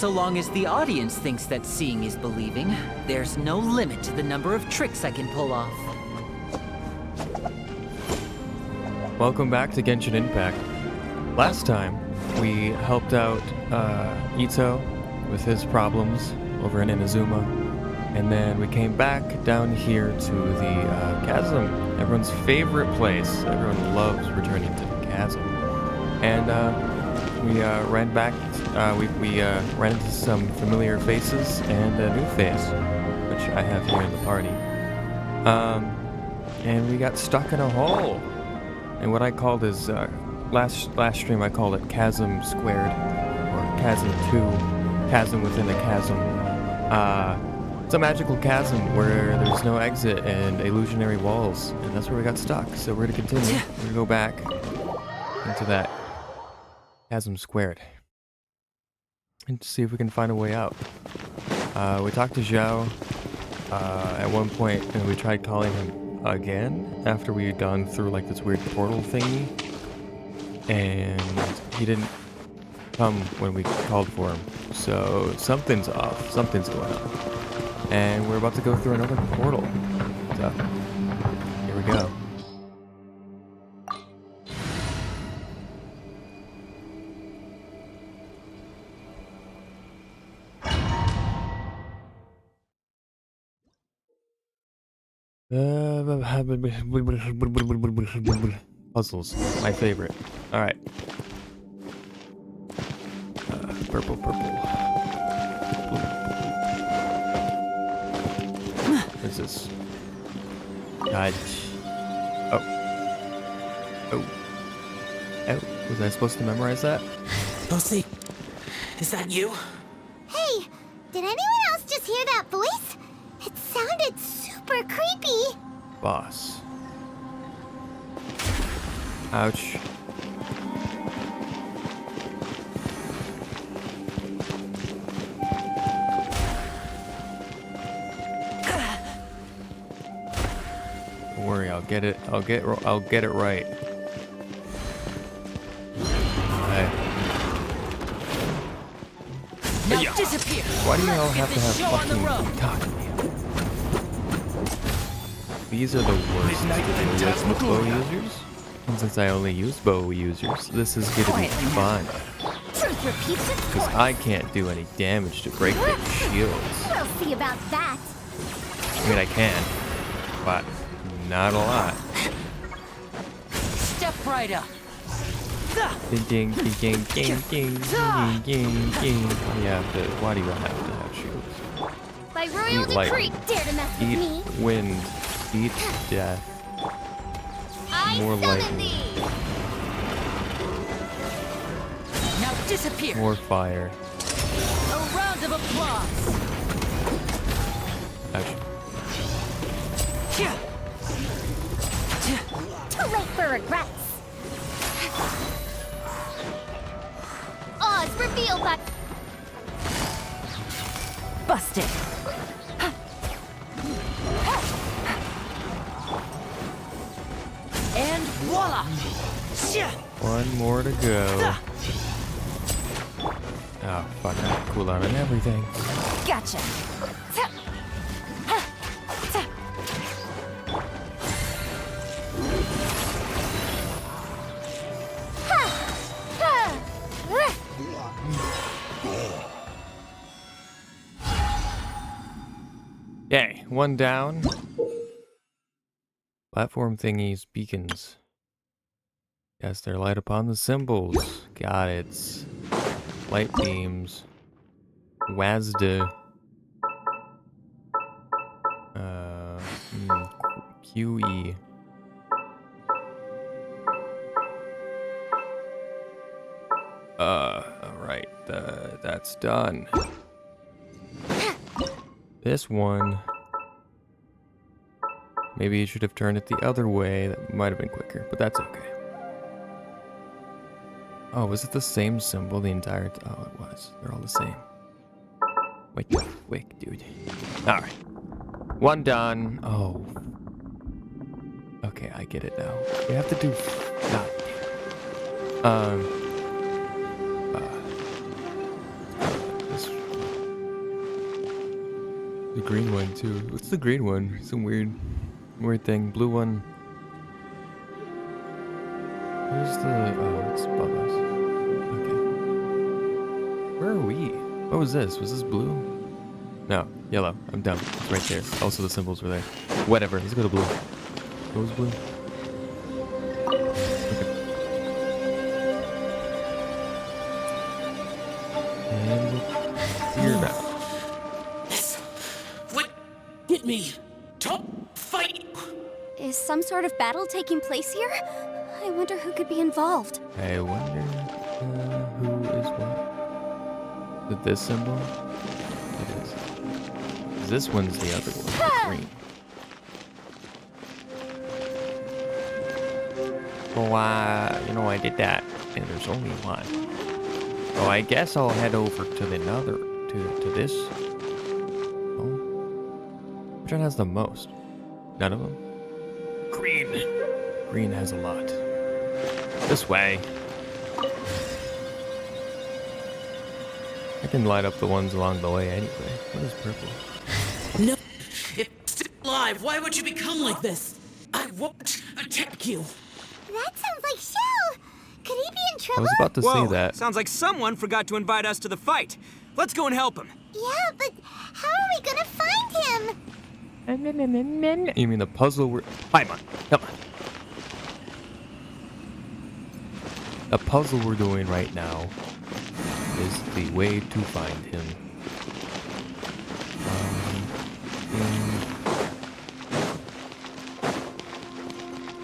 So long as the audience thinks that seeing is believing, there's no limit to the number of tricks I can pull off. Welcome back to Genshin Impact. Last time, we helped out Ito with his problems over in Inazuma, and then we came back down here to the Chasm, everyone's favorite place. Everyone loves returning to the Chasm. And we ran back, we ran into some familiar faces and a new face, which I have here in the party. And we got stuck in a hole. And what I called is, last stream I called it Chasm Squared, or Chasm 2, Chasm within a Chasm. It's a magical chasm where there's no exit and illusionary walls, and that's where we got stuck. So we're gonna continue. We're gonna go back into that Chasm Squared and see if we can find a way out. We talked to Zhao at one point, and we tried calling him again after we had gone through like this weird portal thingy, and he didn't come when we called for him. So something's off, something's going on, and we're about to go through another portal. So here we go. Puzzles, my favorite. All right. Purple. What is this? God. Oh. Was I supposed to memorize that? Lucy, is that you? Hey, did anyone else just hear that voice? It sounded super creepy. Boss. Ouch. Don't worry, I'll get it. I'll get it right. Okay. Now disappear. Why do you all have to have Show on the road. fucking God? These are the worst to deal with bow users. And since I only use bow users, this is gonna be fun. Because I can't do any damage to break their shields. We'll see about that. I mean, I can, but not a lot. Step right up. Ding. Yeah, but why do you have to have shields? By royal Eat decree, dare to mess with Eat me. wind. Eat death. I More summon lightning. thee. Now disappear. More fire. A round of applause. Ouch. Too late for regrets. Oz revealed by Busted. And voila. One more to go. Oh, fuck. I have cooldown and everything. Gotcha. Yay, one down. Platform thingies, beacons. Yes, they're light upon the symbols. Got it. Light beams. WASD. QE. Alright, that's done. This one. Maybe you should have turned it the other way. That might have been quicker, but that's okay. Oh, was it the same symbol the entire time? Oh, it was. They're all the same. Wait, dude. Alright. One done. Oh. Okay, I get it now. You have to do... God damn. This green one too. What's the green one? Some weird thing. Blue one. Where's the? Oh, it's above us. Okay. Where are we? What was this? Was this blue? No, yellow. I'm dumb. It's right there. Also, the symbols were there. Whatever. Let's go to blue. What was blue? Okay. And we're now. What? Get me. Top fight. Is some sort of battle taking place here? I wonder who could be involved. I wonder who is what. Is it this symbol? It is. 'Cause this one's the other one. Green. Oh, I did that, and there's only one. Oh, I guess I'll head over to the other, to this. Oh. Which one has the most? None of them? Green. Green has a lot. This way. I can light up the ones along the way anyway. What is purple? No. It's still alive. Why would you become like this? I won't attack you. That sounds like Shell. Could he be in I trouble? was about to Whoa, say that. sounds like someone forgot to invite us to the fight. Let's go and help him. Yeah, but how are we gonna find him? You mean the puzzle we're... Hi, man. Come on. The puzzle we're doing right now is the way to find him.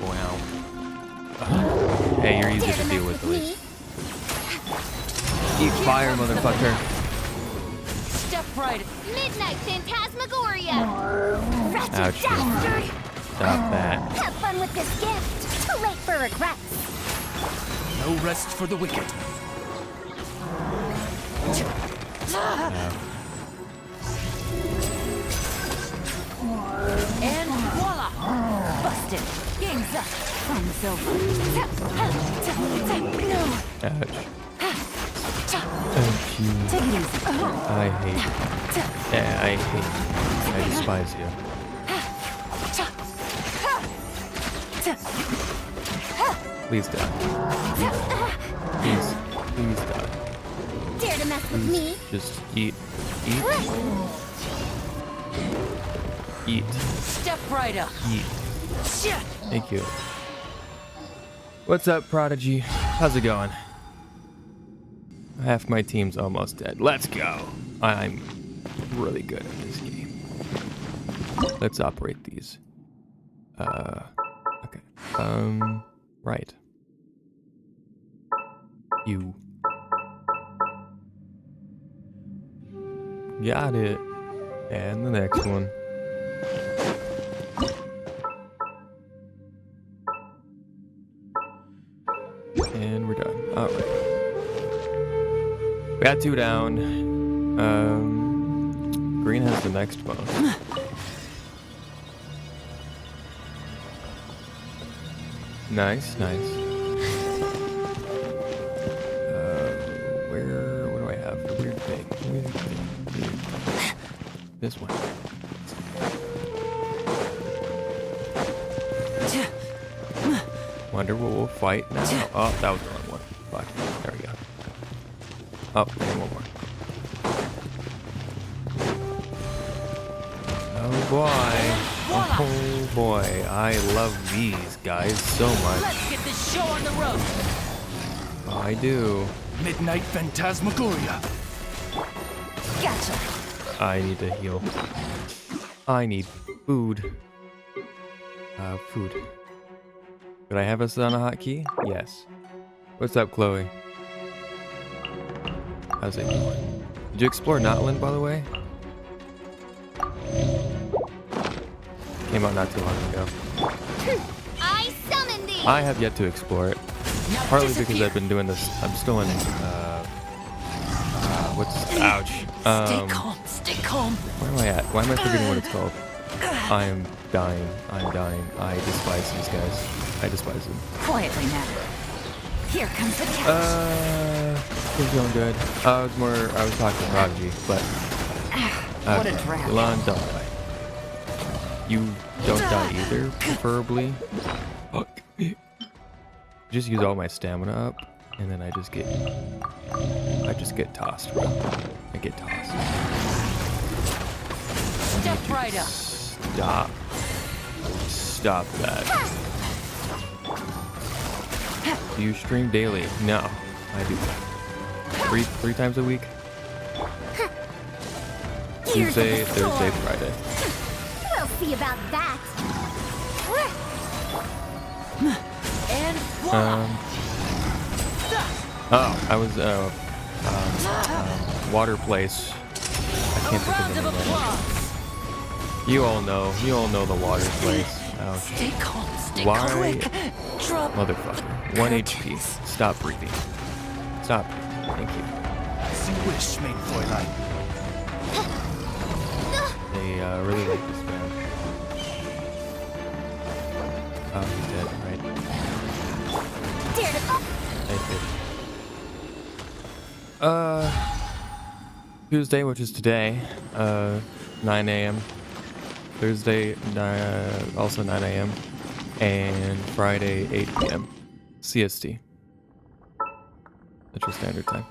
Wow. Hey, you're easy to deal with, at least. Eat fire, motherfucker. Step right. Midnight Phantasmagoria! Wretched Ouch. bastard! Stop that. Have fun with this gift! Too late for regrets! No rest for the wicked. And voila! Busted. Game's up. Fun's over. Ouch. Thank you. Take it easy. I hate you. Yeah, I hate you. I despise you. Please die. Please die. Dare to mess with me? Just eat. Eat. Step right up. Eat. Shit. Thank you. What's up, Prodigy? How's it going? Half my team's almost dead. Let's go. I'm really good at this game. Let's operate these. Okay. Right. You. Got it. And the next one. And we're done. Alright. We got 2 down. Green has the next one. Nice. What do I have? The weird thing. This one. Wonder what we'll fight now. Oh, that was the wrong one. Fuck. There we go. Oh, and one more. Oh boy. Oh boy. I love these guys so much. Let's get this show on the road. Oh, I do. Midnight Phantasmagoria. Gotcha. I need to heal. I need food. Food. Could I have us on a hotkey? Yes. What's up, Chloe? How's it going? Did you explore Notland, by the way? Came out not too long ago. I summon thee! I have yet to explore it. Now Partly disappear. because I've been doing this. I'm still in. Ouch. Stay calm. Stay calm. Where am I at? Why am I forgetting what it's called? I am dying. I'm dying. I despise these guys. I despise them. Quietly now. Here comes the catch. It's going good. I was talking to Prodigy, but What a Okay, drag. Elon, don't die. You don't die either, preferably. Fuck. Just use all my stamina up, and then I just get tossed, bro. I get tossed. Step right up. Stop that. Do you stream daily? No, I do. Three times a week. Tuesday, Thursday, Friday. We'll see about that. And voila. Oh, I was water place. I can't think Round of of the name. applause. You all know the water place. Ouch. Stay calm. Stay Why? quick. Drop. Motherfucker. 1 HP. Stop breathing. Stop breathing. Thank you. As you wish, mein Fräulein. They really like this man. Oh, he's dead, right? Daredevil. Thank you. Tuesday, which is today, 9 a.m. Thursday, also 9 a.m. And Friday, 8 p.m. CST. Central Standard Time.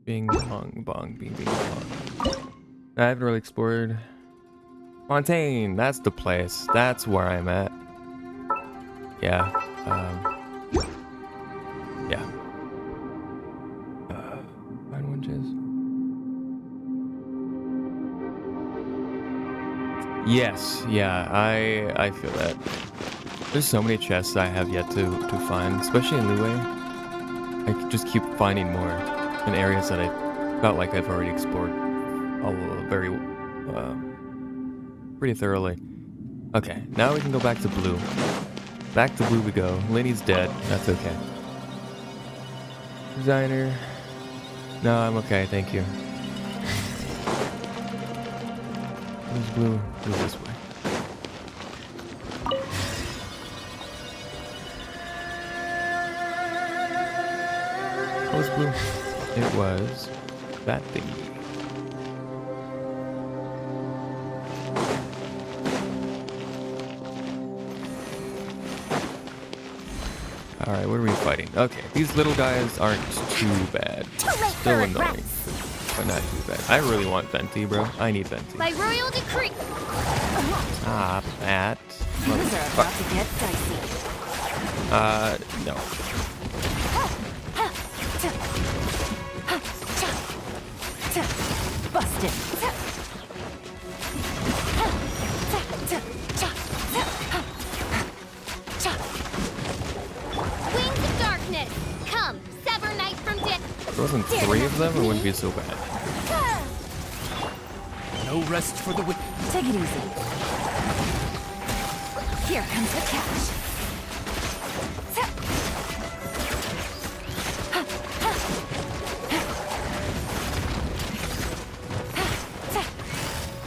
Bing bong bong, bing bing bong. I haven't really explored Fontaine. That's the place. That's where I'm at. Yeah. Yeah. Find one chest. Yes. Yeah. I feel that. There's so many chests I have yet to find, especially in Liyue. I just keep finding more in areas that I felt like I've already explored pretty thoroughly. Okay, now we can go back to blue. Back to blue we go. Lenny's dead. That's okay. Designer. No, I'm okay. Thank you. Where's blue? Who's this way? What was blue? It was that thingy. Alright, what are we fighting? Okay, these little guys aren't too bad. Still annoying, but not too bad. I really want Venti, bro. I need Venti. By royal decree. Stop that. Things are about to get dicey. No. Busted. Wings of darkness. Come, sever night from day. If there wasn't 3 of them, it wouldn't be so bad. No rest for the wicked. Take it easy. Here comes the cash.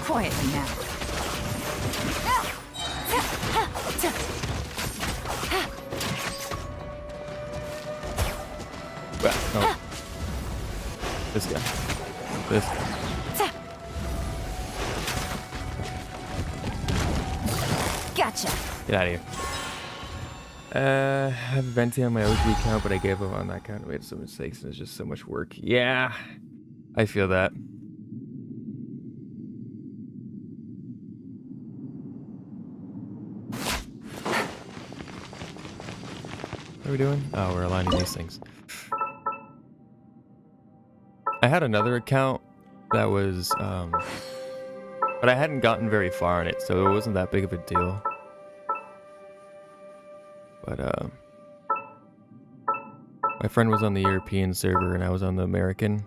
Quietly now. Well, no. This guy. This guy. Gotcha. Get out of here. I have Venti on my OG account, but I gave up on that account. I made some mistakes and it's just so much work. Yeah, I feel that. What are we doing? Oh, we're aligning these things. I had another account that was, but I hadn't gotten very far on it, so it wasn't that big of a deal. But, my friend was on the European server and I was on the American,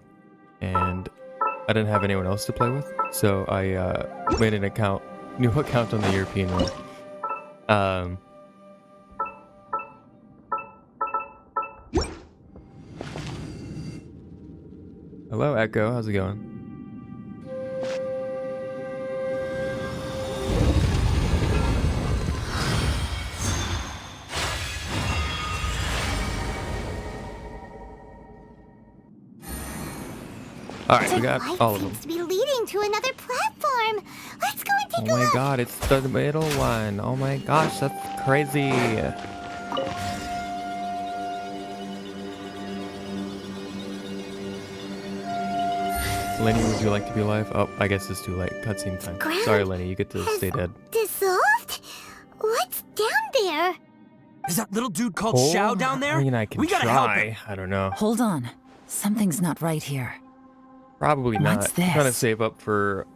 and I didn't have anyone else to play with, so I, made an account, new account on the European one. Hello, Echo. How's it going? Alright, we got light all of them. seems to be leading to another platform. Let's go and take Oh a my look. god, it's the middle one. Oh my gosh, that's crazy. Lenny, would you like to be alive? Oh, I guess it's too late. Cutscene time. Ground Sorry, Lenny, you get to has stay dead. Dissolved? What's down there? Is that little dude called Xiao down there? I mean, I can we gotta help him. try. I don't know. Hold on. Something's not right here. Probably not. What's I'm trying to this? save up for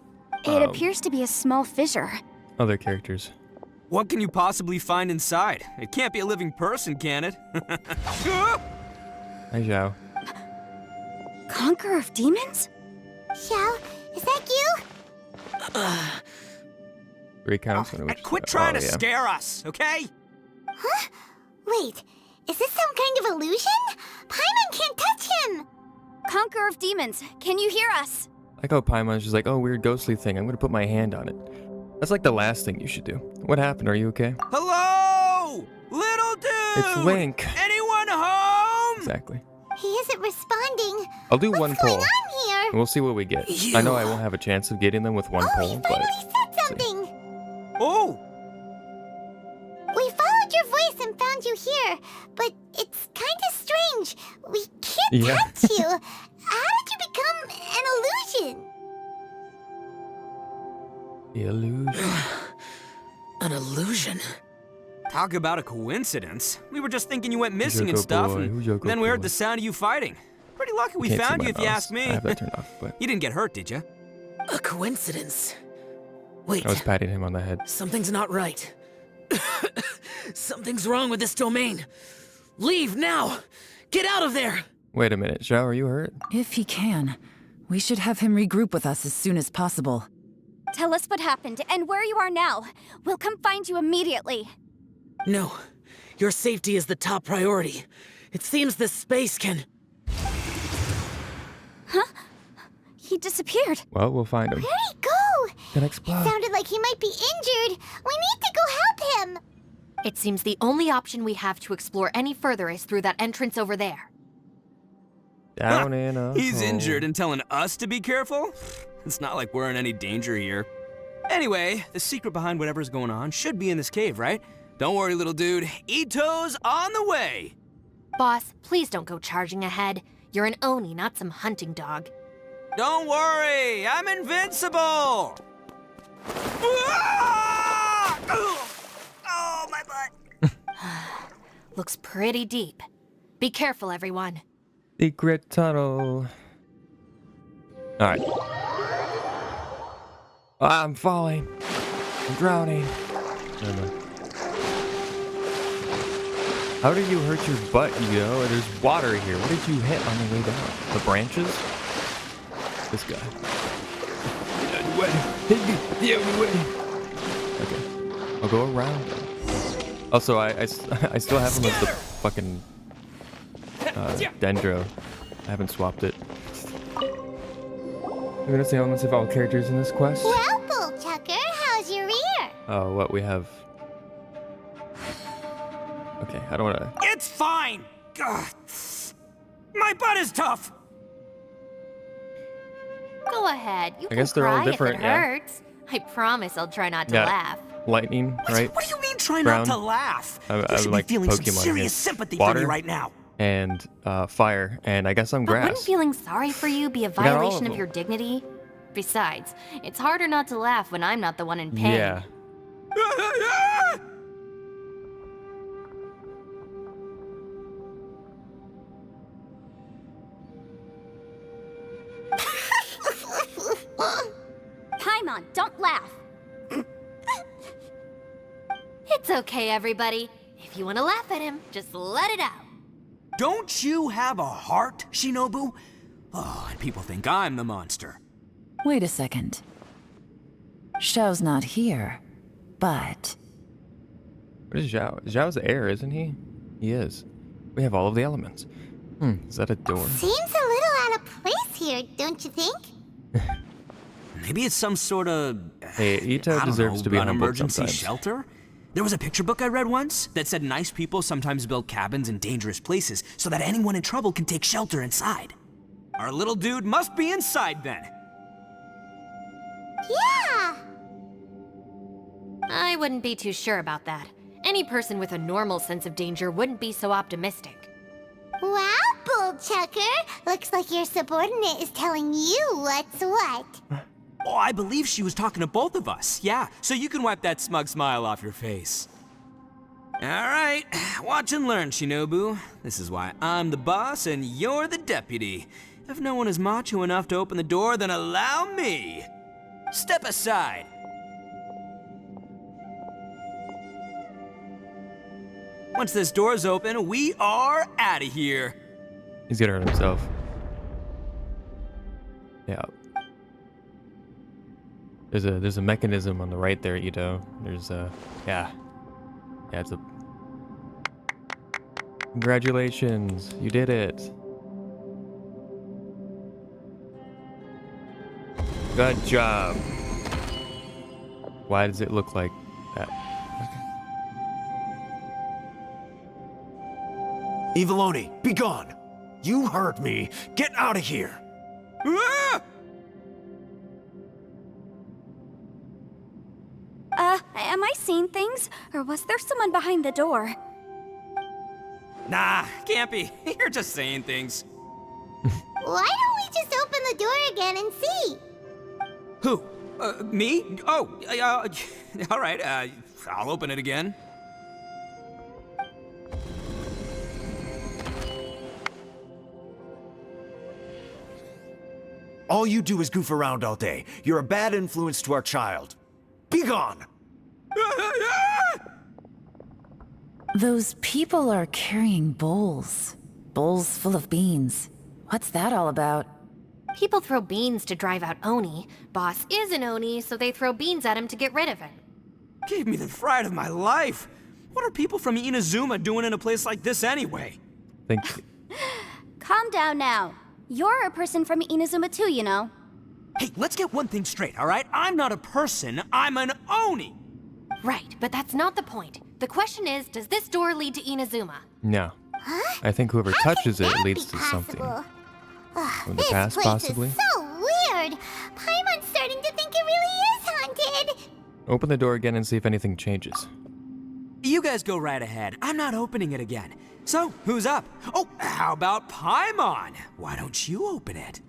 It appears to be a small fissure. other characters. What can you possibly find inside? It can't be a living person, can it? Hi, Zhao. Conqueror of demons? Xiao, is that you? 3 counts. When it Quit was- trying oh, to yeah. scare us, okay? Wait, is this some kind of illusion? Paimon can't touch him! Conqueror of demons, can you hear us? I like how Paimon's just like, oh, weird ghostly thing. I'm gonna put my hand on it. That's like the last thing you should do. What happened? Are you okay? Hello? Little dude! It's Link. Anyone home? Exactly. He isn't responding. I'll do one What's going poll. on here? And we'll see what we get. I know I won't have a chance of getting them with one Oh, poll, he but finally said something! Oh! We followed your voice and found you here, but it's kind of strange. We can't Yeah. touch you. How did you become an illusion? the illusion. An illusion? Talk about a coincidence. We were just thinking you went missing and Yoko stuff, boy, and Yoko then we heard boy. the sound of you fighting. Pretty lucky we Can't see found my you if you mouse. ask me. I have that turned off, but You didn't get hurt, did you? A coincidence. Wait, I was patting him on the head. something's not right. Something's wrong with this domain. Leave now! Get out of there! Wait a minute, Zhao, are you hurt? If he can, we should have him regroup with us as soon as possible. Tell us what happened and where you are now. We'll come find you immediately. No, your safety is the top priority. It seems this space can... He disappeared. Well, we'll find him. Where'd he go? Can It explode. sounded like he might be injured. We need to go help him. It seems the only option we have to explore any further is through that entrance over there. Down in a He's hole. injured and telling us to be careful? It's not like we're in any danger here. Anyway, the secret behind whatever's going on should be in this cave, right? Don't worry, little dude. Ito's on the way. Boss, please don't go charging ahead. You're an Oni, not some hunting dog. Don't worry, I'm invincible. Ah! Oh, my butt. Looks pretty deep. Be careful, everyone. Secret tunnel. Alright. I'm falling. I'm drowning. Never mind. How did you hurt your butt, Ito? There's water here. What did you hit on the way down? The branches? This guy. Okay. I'll go around him. Also, I still have him as the fucking Dendro. I haven't swapped it. I'm gonna see elements of all characters in this quest. Well, Bullchucker, how's your ear? Oh, what we have. Okay, I don't wanna. It's fine. Ugh. My butt is tough. Go ahead. You I can guess they're all cry different, if it yeah. hurts. I promise I'll try not to Yeah. laugh. Lightning, right? What do you mean try Ground. not to laugh? I You should like be feeling some Pokemon serious here. sympathy Water. for me right now. And fire, and I guess I'm But wouldn't grass. feeling sorry for you be a got all of violation of them. your dignity? Besides, it's harder not to laugh when I'm not the one in pain. Yeah. Paimon, don't laugh. It's okay, everybody. If you want to laugh at him, just let it out. Don't you have a heart, Shinobu? Oh, and people think I'm the monster. Wait a second. Xiao's not here, but... What is Zhao? Zhao's air, isn't he? He is. We have all of the elements. Is that a door? Seems a little out of place here, don't you think? Maybe it's some sort of Hey, Ito I don't deserves know, to be an humbled emergency sometimes. shelter. There was a picture book I read once that said nice people sometimes build cabins in dangerous places so that anyone in trouble can take shelter inside. Our little dude must be inside then. Yeah! I wouldn't be too sure about that. Any person with a normal sense of danger wouldn't be so optimistic. Wow, Bull Chucker! Looks like your subordinate is telling you what's what. Oh, I believe she was talking to both of us. Yeah, so you can wipe that smug smile off your face. All right, watch and learn, Shinobu. This is why I'm the boss and you're the deputy. If no one is macho enough to open the door, then allow me. Step aside. Once this door's open, we are out of here. He's gonna hurt himself. Yeah. There's a mechanism on the right there, Ito. There's a yeah. Yeah, it's a congratulations, you did it. Good job. Why does it look like that? Eviloni, be gone! You heard me. Get out of here! Ah! Am I seeing things? Or was there someone behind the door? Nah, can't be. You're just saying things. Why don't we just open the door again and see? Who? Me? Oh, all right, I'll open it again. All you do is goof around all day. You're a bad influence to our child. Be gone! Those people are carrying bowls. Bowls full of beans. What's that all about? People throw beans to drive out Oni. Boss is an Oni, so they throw beans at him to get rid of him. Gave me the fright of my life. What are people from Inazuma doing in a place like this anyway? Thank you. Calm down now. You're a person from Inazuma too, you know. Hey, let's get one thing straight, all right? I'm not a person, I'm an Oni. Right, but that's not the point. The question is, does this door lead to Inazuma? No. Huh? I think whoever How touches could it that leads be to possible? something. From the This past, place possibly? is so weird. Paimon's starting to think it really is haunted. Open the door again and see if anything changes. You guys go right ahead. I'm not opening it again. So, who's up? Oh, how about Paimon? Why don't you open it?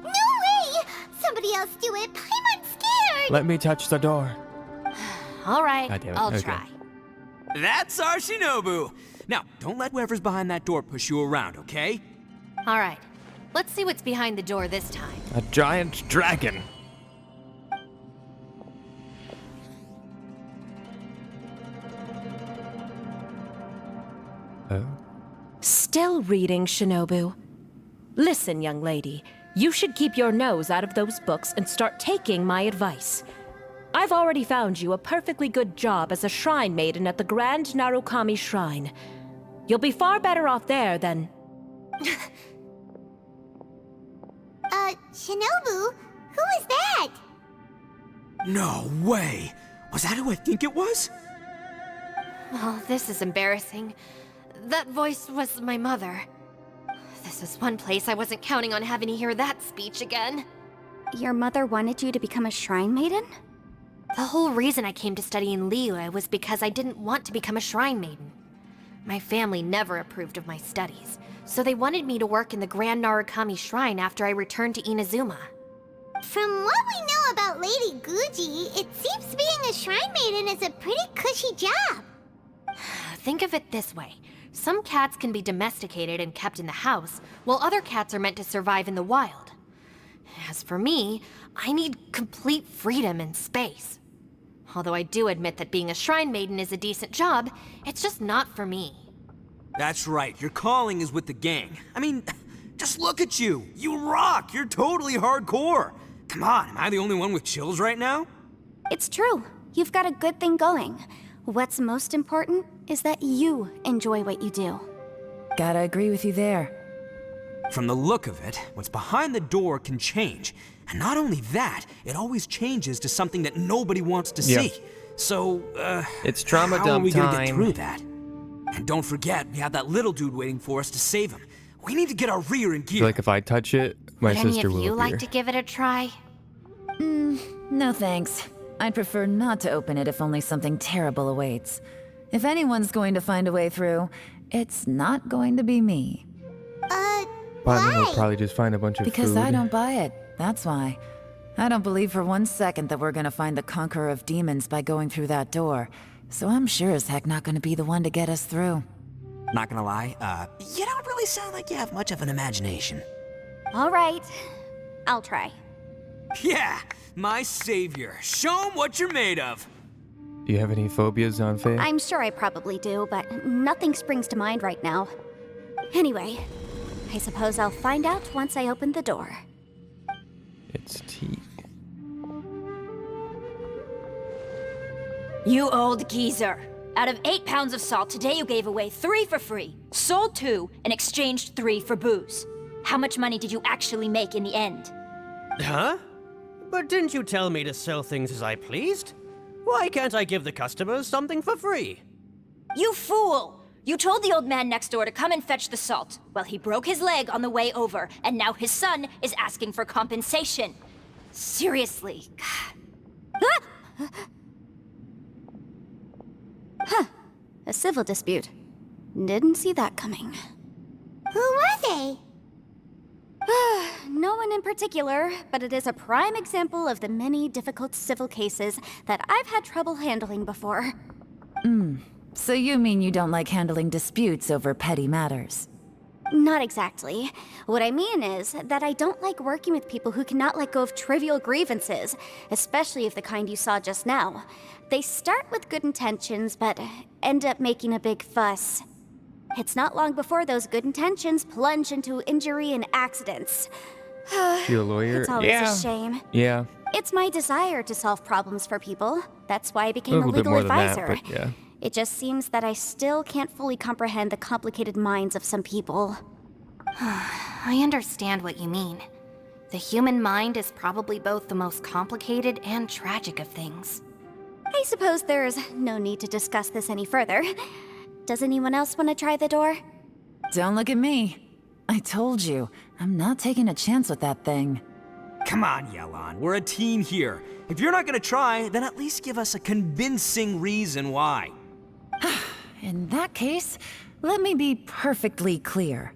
No way! Somebody else do it. Paimon's scared. Let me touch the door. All right, God damn it, I'll okay. try. That's our Shinobu. Now, don't let whoever's behind that door push you around, okay? All right, let's see what's behind the door this time. A giant dragon. Oh. Still reading, Shinobu. Listen, young lady. You should keep your nose out of those books and start taking my advice. I've already found you a perfectly good job as a shrine maiden at the Grand Narukami Shrine. You'll be far better off there than... Shinobu? Who is that? No way. Was that who I think it was? Oh, this is embarrassing. That voice was my mother. This is one place I wasn't counting on having to hear that speech again. Your mother wanted you to become a shrine maiden? The whole reason I came to study in Liyue was because I didn't want to become a shrine maiden. My family never approved of my studies, so they wanted me to work in the Grand Narukami Shrine after I returned to Inazuma. From what we know about Lady Guji, it seems being a shrine maiden is a pretty cushy job. Think of it this way. Some cats can be domesticated and kept in the house, while other cats are meant to survive in the wild. As for me, I need complete freedom and space. Although I do admit that being a shrine maiden is a decent job, it's just not for me. That's right, your calling is with the gang. I mean, just look at you. You rock, you're totally hardcore. Come on, am I the only one with chills right now? It's true. You've got a good thing going. What's most important is that you enjoy what you do. Gotta agree with you there. From the look of it, what's behind the door can change. And not only that, it always changes to something that nobody wants to Yeah. see. So, It's trauma how are dump we gonna get time. through that? And don't forget, we have that little dude waiting for us to save him. We need to get our rear in I gear. feel like if I touch it, my Would any sister of will you appear. like to give it a try? No thanks. I'd prefer not to open it if only something terrible awaits. If anyone's going to find a way through, it's not going to be me. Paimon will why? probably just find a bunch of Because food. I don't buy it, that's why. I don't believe for 1 second that we're gonna find the Conqueror of Demons by going through that door. So I'm sure as heck not gonna be the one to get us through. Not gonna lie, you don't really sound like you have much of an imagination. All right, I'll try. Yeah, my savior. Show 'em what you're made of. Do you have any phobias on Faye? I'm sure I probably do, but nothing springs to mind right now. Anyway, I suppose I'll find out once I open the door. It's tea. You old geezer. Out of 8 pounds of salt, today you gave away 3 for free, sold 2, and exchanged 3 for booze. How much money did you actually make in the end? Huh? But didn't you tell me to sell things as I pleased? Why can't I give the customers something for free? You fool! You told the old man next door to come and fetch the salt. Well, he broke his leg on the way over, and now his son is asking for compensation. Seriously. God. A civil dispute. Didn't see that coming. Who were they? No one in particular, but it is a prime example of the many difficult civil cases that I've had trouble handling before. So you mean you don't like handling disputes over petty matters? Not exactly. What I mean is that I don't like working with people who cannot let go of trivial grievances, especially of the kind you saw just now. They start with good intentions, but end up making a big fuss. It's not long before those good intentions plunge into injury and accidents. You a lawyer? It's always Yeah. a shame. Yeah. It's my desire to solve problems for people. That's why I A became a little bit legal more than advisor. that, but yeah. It just seems that I still can't fully comprehend the complicated minds of some people. I understand what you mean. The human mind is probably both the most complicated and tragic of things. I suppose there's no need to discuss this any further. Does anyone else want to try the door? Don't look at me. I told you, I'm not taking a chance with that thing. Come on, Yelan. We're a team here. If you're not gonna try, then at least give us a convincing reason why. In that case, let me be perfectly clear.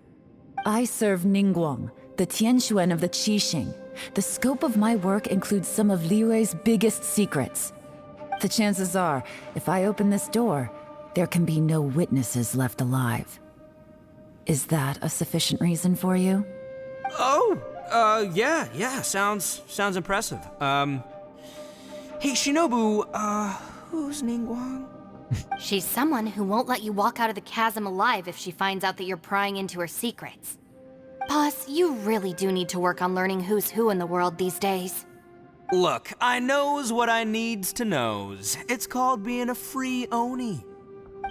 I serve Ningguang, the Tianxuan of the Qixing. The scope of my work includes some of Liyue's biggest secrets. The chances are, if I open this door, there can be no witnesses left alive. Is that a sufficient reason for you? Yeah, sounds impressive. Hey, Shinobu, who's Ningguang? She's someone who won't let you walk out of the chasm alive if she finds out that you're prying into her secrets. Boss, you really do need to work on learning who's who in the world these days. Look, I knows what I needs to knows. It's called being a free Oni.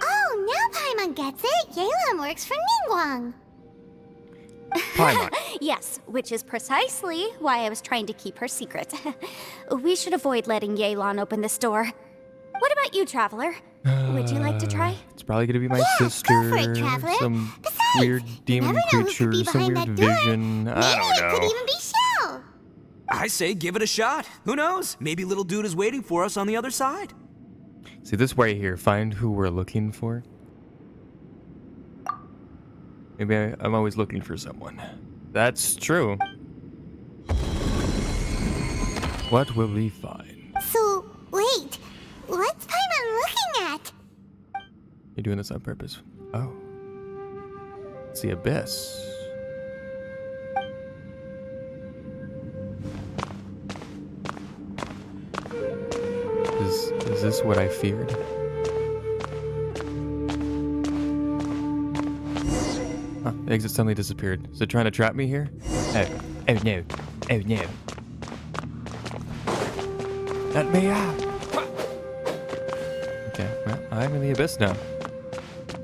Oh, now Paimon gets it. Yelan works for Ningguang. Paimon. Yes, which is precisely why I was trying to keep her secret. We should avoid letting Yelan open this door. What about you, Traveler? Would you like to try? It's probably gonna be my sister. Go for it, Traveler. Some Besides, weird you demon never know who could creature, be some behind weird that door. vision. I Maybe don't it could know. even be Shell. I say give it a shot. Who knows? Maybe little dude is waiting for us on the other side. See this right here. Find who we're looking for. Maybe I'm always looking for someone. That's true. What will we find? So, wait. What's Paimon looking at? You're doing this on purpose. Oh. It's the abyss. Is this what I feared? Huh, the exit suddenly disappeared. Is it trying to trap me here? Oh no. Oh no. Let me out. Okay, well, I'm in the abyss now.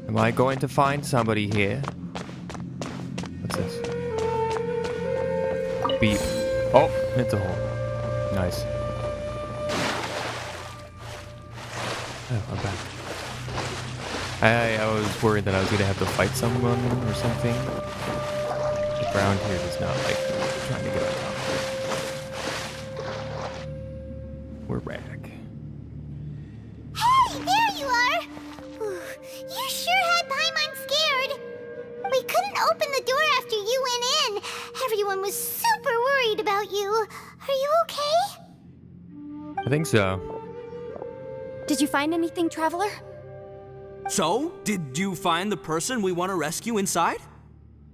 Am I going to find somebody here? What's this? Beep. Oh, it's a hole. Nice. Oh, I'm back. I was worried that I was gonna have to fight someone or something. The ground here does not like me trying to get on top of it. We're back. Hey, there you are! You sure had Paimon scared. We couldn't open the door after you went in. Everyone was super worried about you. Are you okay? I think so. Did you find anything, Traveler? So, did you find the person we want to rescue inside?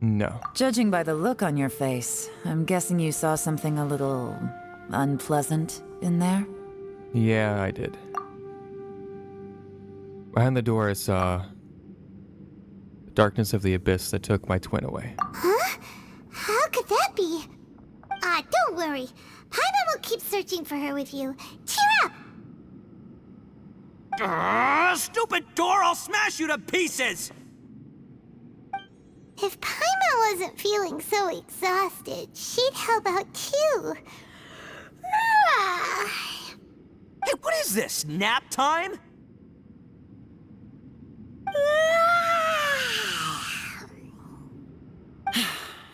No. Judging by the look on your face, I'm guessing you saw something a little unpleasant in there? Yeah, I did. Behind the door I saw the darkness of the abyss that took my twin away. Huh? How could that be? Don't worry. Paimon will keep searching for her with you. Cheer up! Stupid door! I'll smash you to pieces! If Paimon wasn't feeling so exhausted, she'd help out too. Hey, what is this? Nap time?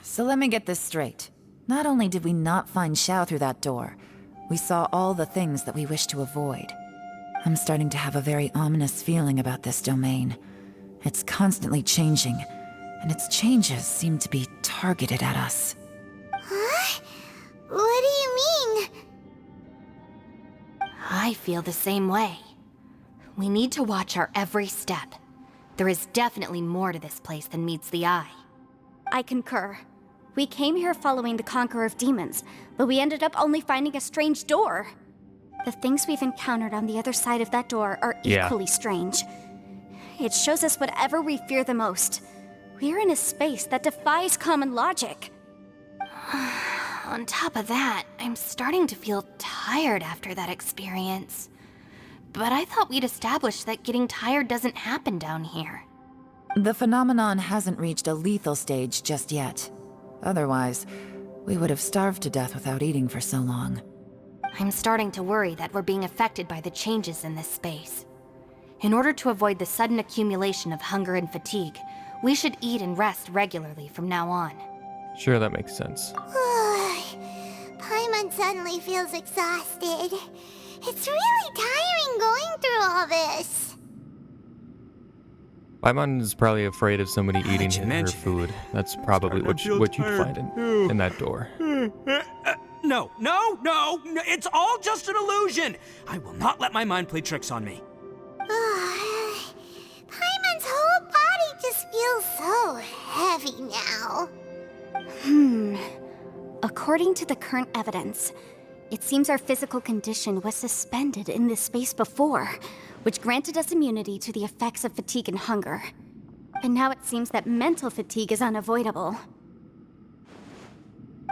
So let me get this straight. Not only did we not find Xiao through that door, we saw all the things that we wish to avoid. I'm starting to have a very ominous feeling about this domain. It's constantly changing, and its changes seem to be targeted at us. Huh? What do you mean? I feel the same way. We need to watch our every step. There is definitely more to this place than meets the eye. I concur. We came here following the Conqueror of Demons, but we ended up only finding a strange door. The things we've encountered on the other side of that door are equally strange. It shows us whatever we fear the most. We're in a space that defies common logic. On top of that, I'm starting to feel tired after that experience. But I thought we'd established that getting tired doesn't happen down here. The phenomenon hasn't reached a lethal stage just yet. Otherwise, we would have starved to death without eating for so long. I'm starting to worry that we're being affected by the changes in this space. In order to avoid the sudden accumulation of hunger and fatigue, we should eat and rest regularly from now on. Sure, that makes sense. Paimon suddenly feels exhausted. It's really tiring going through all this. Paimon is probably afraid of somebody eating her food. That's probably what you'd find in that door. No, it's all just an illusion! I will not let my mind play tricks on me. Paimon's whole body just feels so heavy now. According to the current evidence, it seems our physical condition was suspended in this space before, which granted us immunity to the effects of fatigue and hunger. And now it seems that mental fatigue is unavoidable.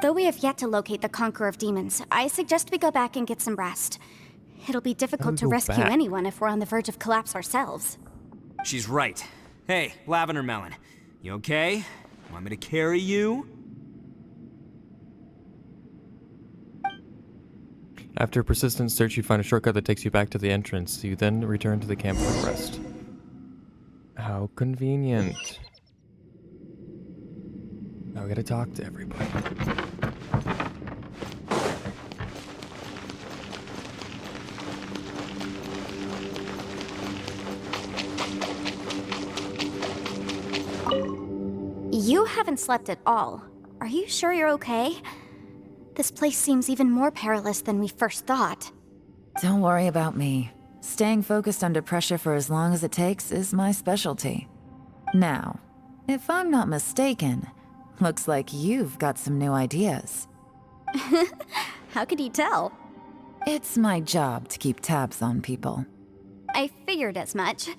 Though we have yet to locate the Conqueror of Demons, I suggest we go back and get some rest. It'll be difficult to rescue anyone if we're on the verge of collapse ourselves. She's right. Hey, Lavender Melon, you okay? Want me to carry you? After a persistent search, you find a shortcut that takes you back to the entrance. You then return to the camp for rest. How convenient. Now we gotta talk to everybody. You haven't slept at all. Are you sure you're okay? This place seems even more perilous than we first thought. Don't worry about me. Staying focused under pressure for as long as it takes is my specialty. Now, if I'm not mistaken, looks like you've got some new ideas. How could you tell? It's my job to keep tabs on people. I figured as much.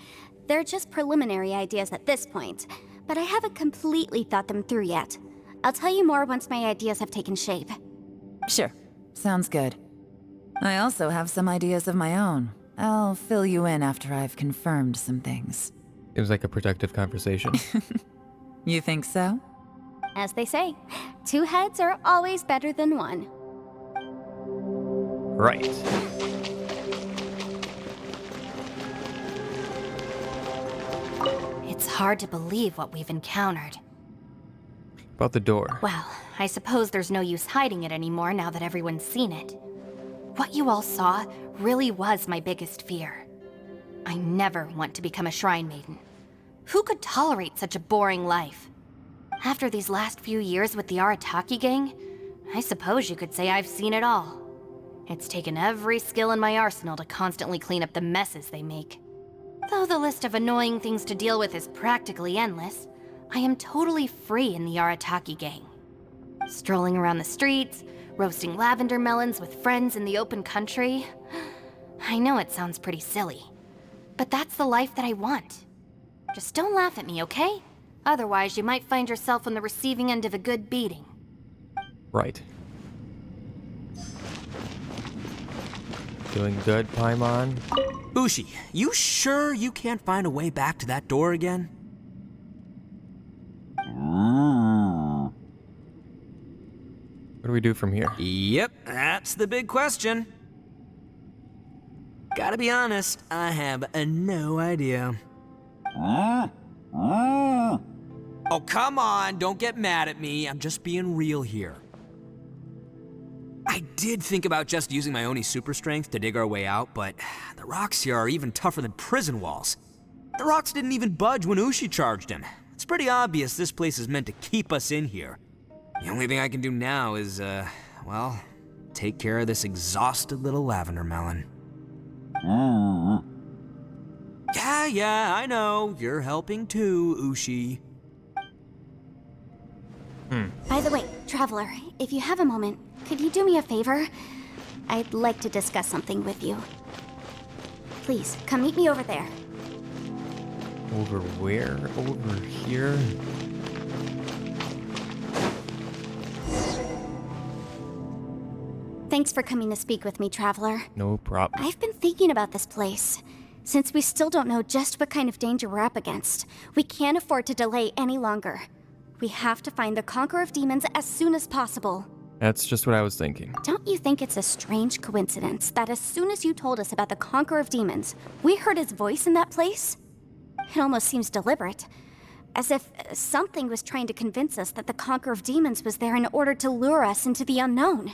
They're just preliminary ideas at this point, but I haven't completely thought them through yet. I'll tell you more once my ideas have taken shape. Sure, sounds good. I also have some ideas of my own. I'll fill you in after I've confirmed some things. It was like a productive conversation. You think so? As they say, 2 heads are always better than 1. Right. It's hard to believe what we've encountered. About the door. Well, I suppose there's no use hiding it anymore now that everyone's seen it. What you all saw really was my biggest fear. I never want to become a shrine maiden. Who could tolerate such a boring life? After these last few years with the Arataki gang, I suppose you could say I've seen it all. It's taken every skill in my arsenal to constantly clean up the messes they make. Though the list of annoying things to deal with is practically endless, I am totally free in the Arataki gang. Strolling around the streets, roasting lavender melons with friends in the open country. I know it sounds pretty silly, but that's the life that I want. Just don't laugh at me, okay? Otherwise, you might find yourself on the receiving end of a good beating. Right. Doing good, Paimon? Ushi, you sure you can't find a way back to that door again? What do we do from here? Yep, that's the big question. Gotta be honest, I have no idea. Oh, come on, don't get mad at me. I'm just being real here. I did think about just using my Oni super strength to dig our way out, but the rocks here are even tougher than prison walls. The rocks didn't even budge when Ushi charged him. It's pretty obvious this place is meant to keep us in here. The only thing I can do now is, well, take care of this exhausted little lavender melon. Yeah, I know. You're helping too, Ushi. By the way, Traveler, if you have a moment, could you do me a favor? I'd like to discuss something with you. Please, come meet me over there. Over where? Over here? Thanks for coming to speak with me, Traveler. No problem. I've been thinking about this place. Since we still don't know just what kind of danger we're up against, we can't afford to delay any longer. We have to find the Conqueror of Demons as soon as possible. That's just what I was thinking. Don't you think it's a strange coincidence that as soon as you told us about the Conqueror of Demons, we heard his voice in that place? It almost seems deliberate. As if something was trying to convince us that the Conqueror of Demons was there in order to lure us into the unknown.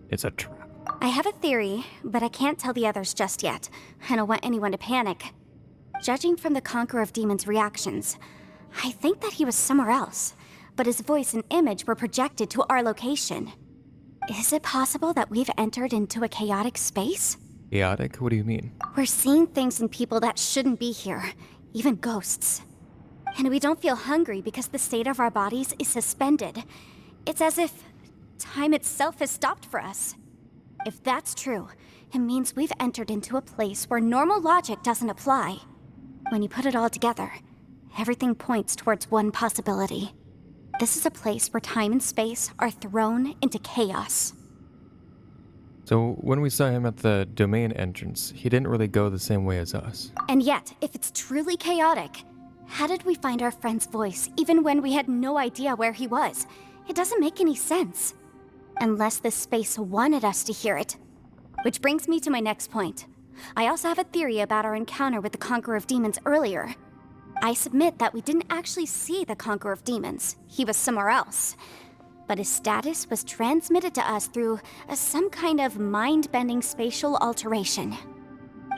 It's a trap. I have a theory, but I can't tell the others just yet. I don't want anyone to panic. Judging from the Conqueror of Demons' reactions, I think that he was somewhere else, but his voice and image were projected to our location. Is it possible that we've entered into a chaotic space? Chaotic? What do you mean? We're seeing things and people that shouldn't be here, even ghosts. And we don't feel hungry because the state of our bodies is suspended. It's as if time itself has stopped for us. If that's true, it means we've entered into a place where normal logic doesn't apply. When you put it all together, everything points towards one possibility. This is a place where time and space are thrown into chaos. So when we saw him at the domain entrance, he didn't really go the same way as us. And yet, if it's truly chaotic, how did we find our friend's voice even when we had no idea where he was? It doesn't make any sense. Unless this space wanted us to hear it. Which brings me to my next point. I also have a theory about our encounter with the Conqueror of Demons earlier. I submit that we didn't actually see the Conqueror of Demons. He was somewhere else. But his status was transmitted to us through some kind of mind-bending spatial alteration.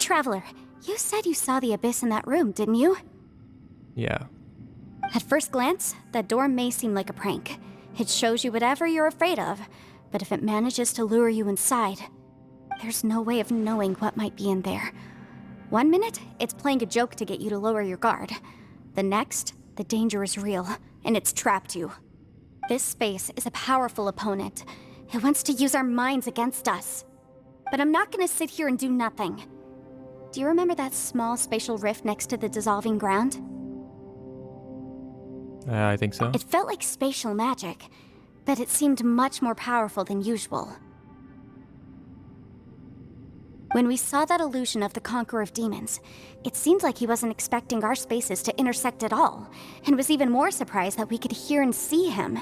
Traveler, you said you saw the abyss in that room, didn't you? Yeah. At first glance, that door may seem like a prank. It shows you whatever you're afraid of, but if it manages to lure you inside, there's no way of knowing what might be in there. One minute, it's playing a joke to get you to lower your guard. The next, the danger is real, and it's trapped you. This space is a powerful opponent. It wants to use our minds against us. But I'm not gonna sit here and do nothing. Do you remember that small spatial rift next to the dissolving ground? I think so. It felt like spatial magic, but it seemed much more powerful than usual. When we saw that illusion of the Conqueror of Demons, it seemed like he wasn't expecting our spaces to intersect at all, and was even more surprised that we could hear and see him.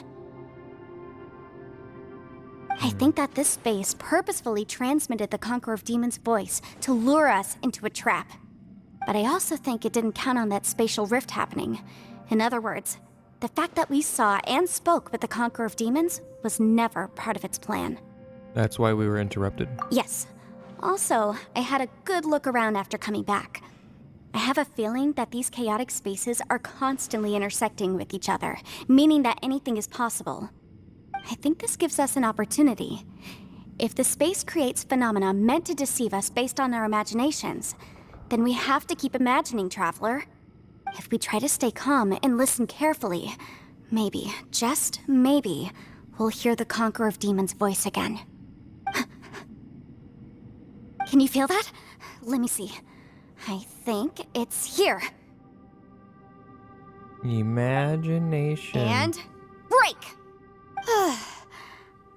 I think that this space purposefully transmitted the Conqueror of Demons' voice to lure us into a trap. But I also think it didn't count on that spatial rift happening. In other words, the fact that we saw and spoke with the Conqueror of Demons was never part of its plan. That's why we were interrupted. Yes. Also, I had a good look around after coming back. I have a feeling that these chaotic spaces are constantly intersecting with each other, meaning that anything is possible. I think this gives us an opportunity. If the space creates phenomena meant to deceive us based on our imaginations, then we have to keep imagining, Traveler. If we try to stay calm and listen carefully, maybe, just maybe, we'll hear the Conqueror of Demons' voice again. Can you feel that? Let me see. I think it's here. Imagination. And break!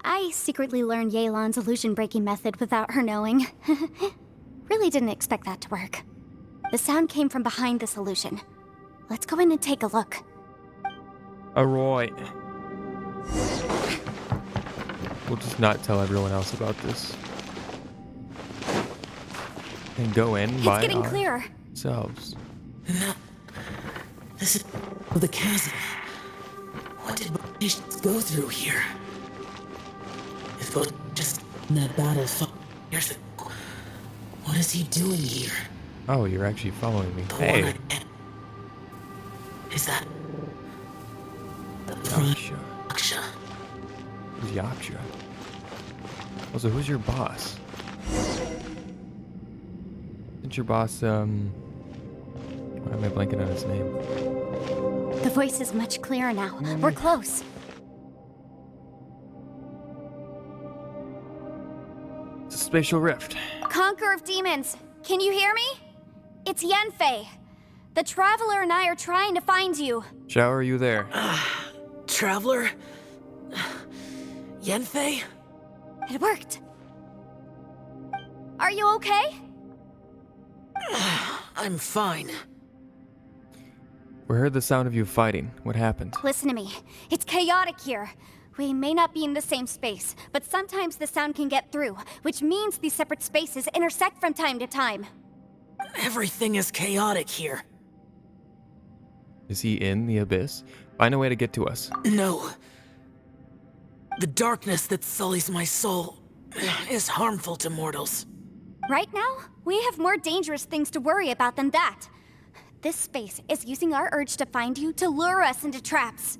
I secretly learned Yelan's illusion-breaking method without her knowing. Really didn't expect that to work. The sound came from behind this illusion. Let's go in and take a look. Alright. We'll just not tell everyone else about this. And go in by It's getting clearer. ourselves. No. This is the chasm. What did Baptiste go through here? If both just in that battle 5 years ago, what is he doing here? Oh, you're actually following me. The Hey. one is that the Yaksha. Yaksha? Who's Yaksha? Also, who's your boss? Isn't your boss, why am I blanking on his name? The voice is much clearer now. We're close. It's a spatial rift. Conqueror of Demons, can you hear me? It's Yanfei. The Traveler and I are trying to find you. Zhao, are you there? Traveler? Yanfei? It worked. Are you okay? I'm fine. We heard the sound of you fighting. What happened? Listen to me. It's chaotic here. We may not be in the same space, but sometimes the sound can get through, which means these separate spaces intersect from time to time. Everything is chaotic here. Is he in the abyss? Find a way to get to us. No. The darkness that sullies my soul is harmful to mortals. Right now, we have more dangerous things to worry about than that. This space is using our urge to find you to lure us into traps.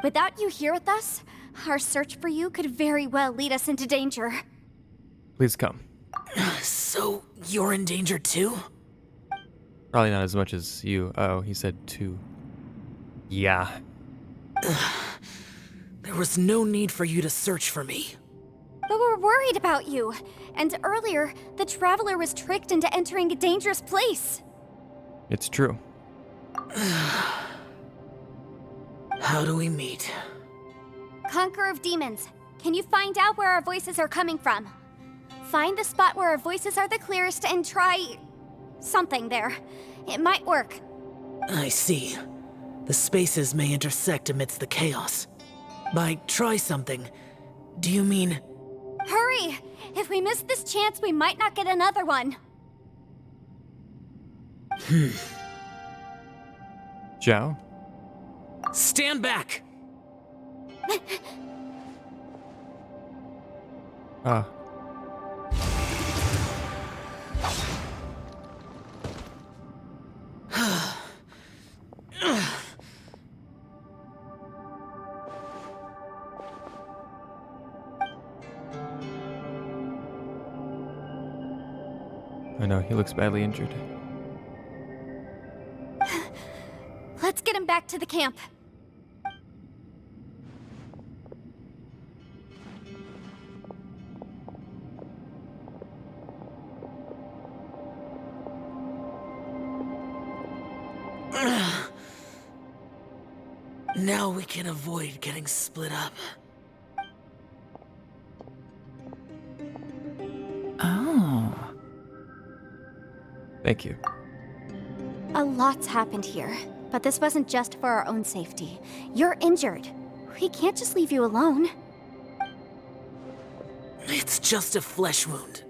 Without you here with us, our search for you could very well lead us into danger. Please come. So, you're in danger too? Probably not as much as you. Oh, he said 2. Yeah. There was no need for you to search for me. But we're worried about you. And earlier, the Traveler was tricked into entering a dangerous place. It's true. How do we meet? Conqueror of Demons, can you find out where our voices are coming from? Find the spot where our voices are the clearest and try something there. It might work. I see. The spaces may intersect amidst the chaos. By try something, do you mean... Hurry! If we miss this chance, we might not get another one. Zhao? Stand back! Ah. I know, he looks badly injured. Let's get him back to the camp. Now we can avoid getting split up. Oh. Thank you. A lot's happened here, but this wasn't just for our own safety. You're injured. We can't just leave you alone. It's just a flesh wound.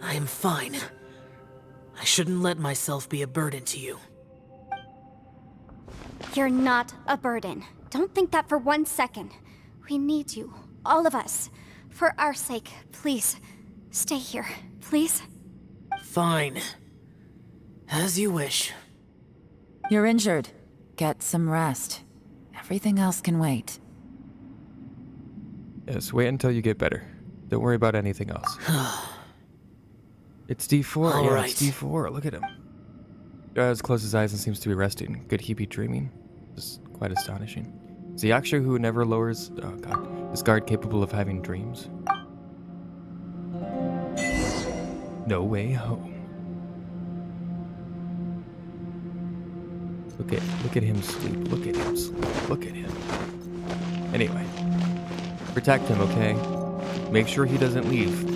I am fine. I shouldn't let myself be a burden to you. You're not a burden. Don't think that for 1 second. We need you, all of us. For our sake, please, stay here, please. Fine. As you wish. You're injured. Get some rest. Everything else can wait. Yes, wait until you get better. Don't worry about anything else. It's D4. All yeah, right. It's D4. Look at him. Guys closes his eyes and seems to be resting. Could he be dreaming? This is quite astonishing. Is the Yaksha who never lowers... Oh god. Is guard capable of having dreams? No way home. Look at him sleep. Look at him sleep. Look at him. Anyway. Protect him, okay? Make sure he doesn't leave.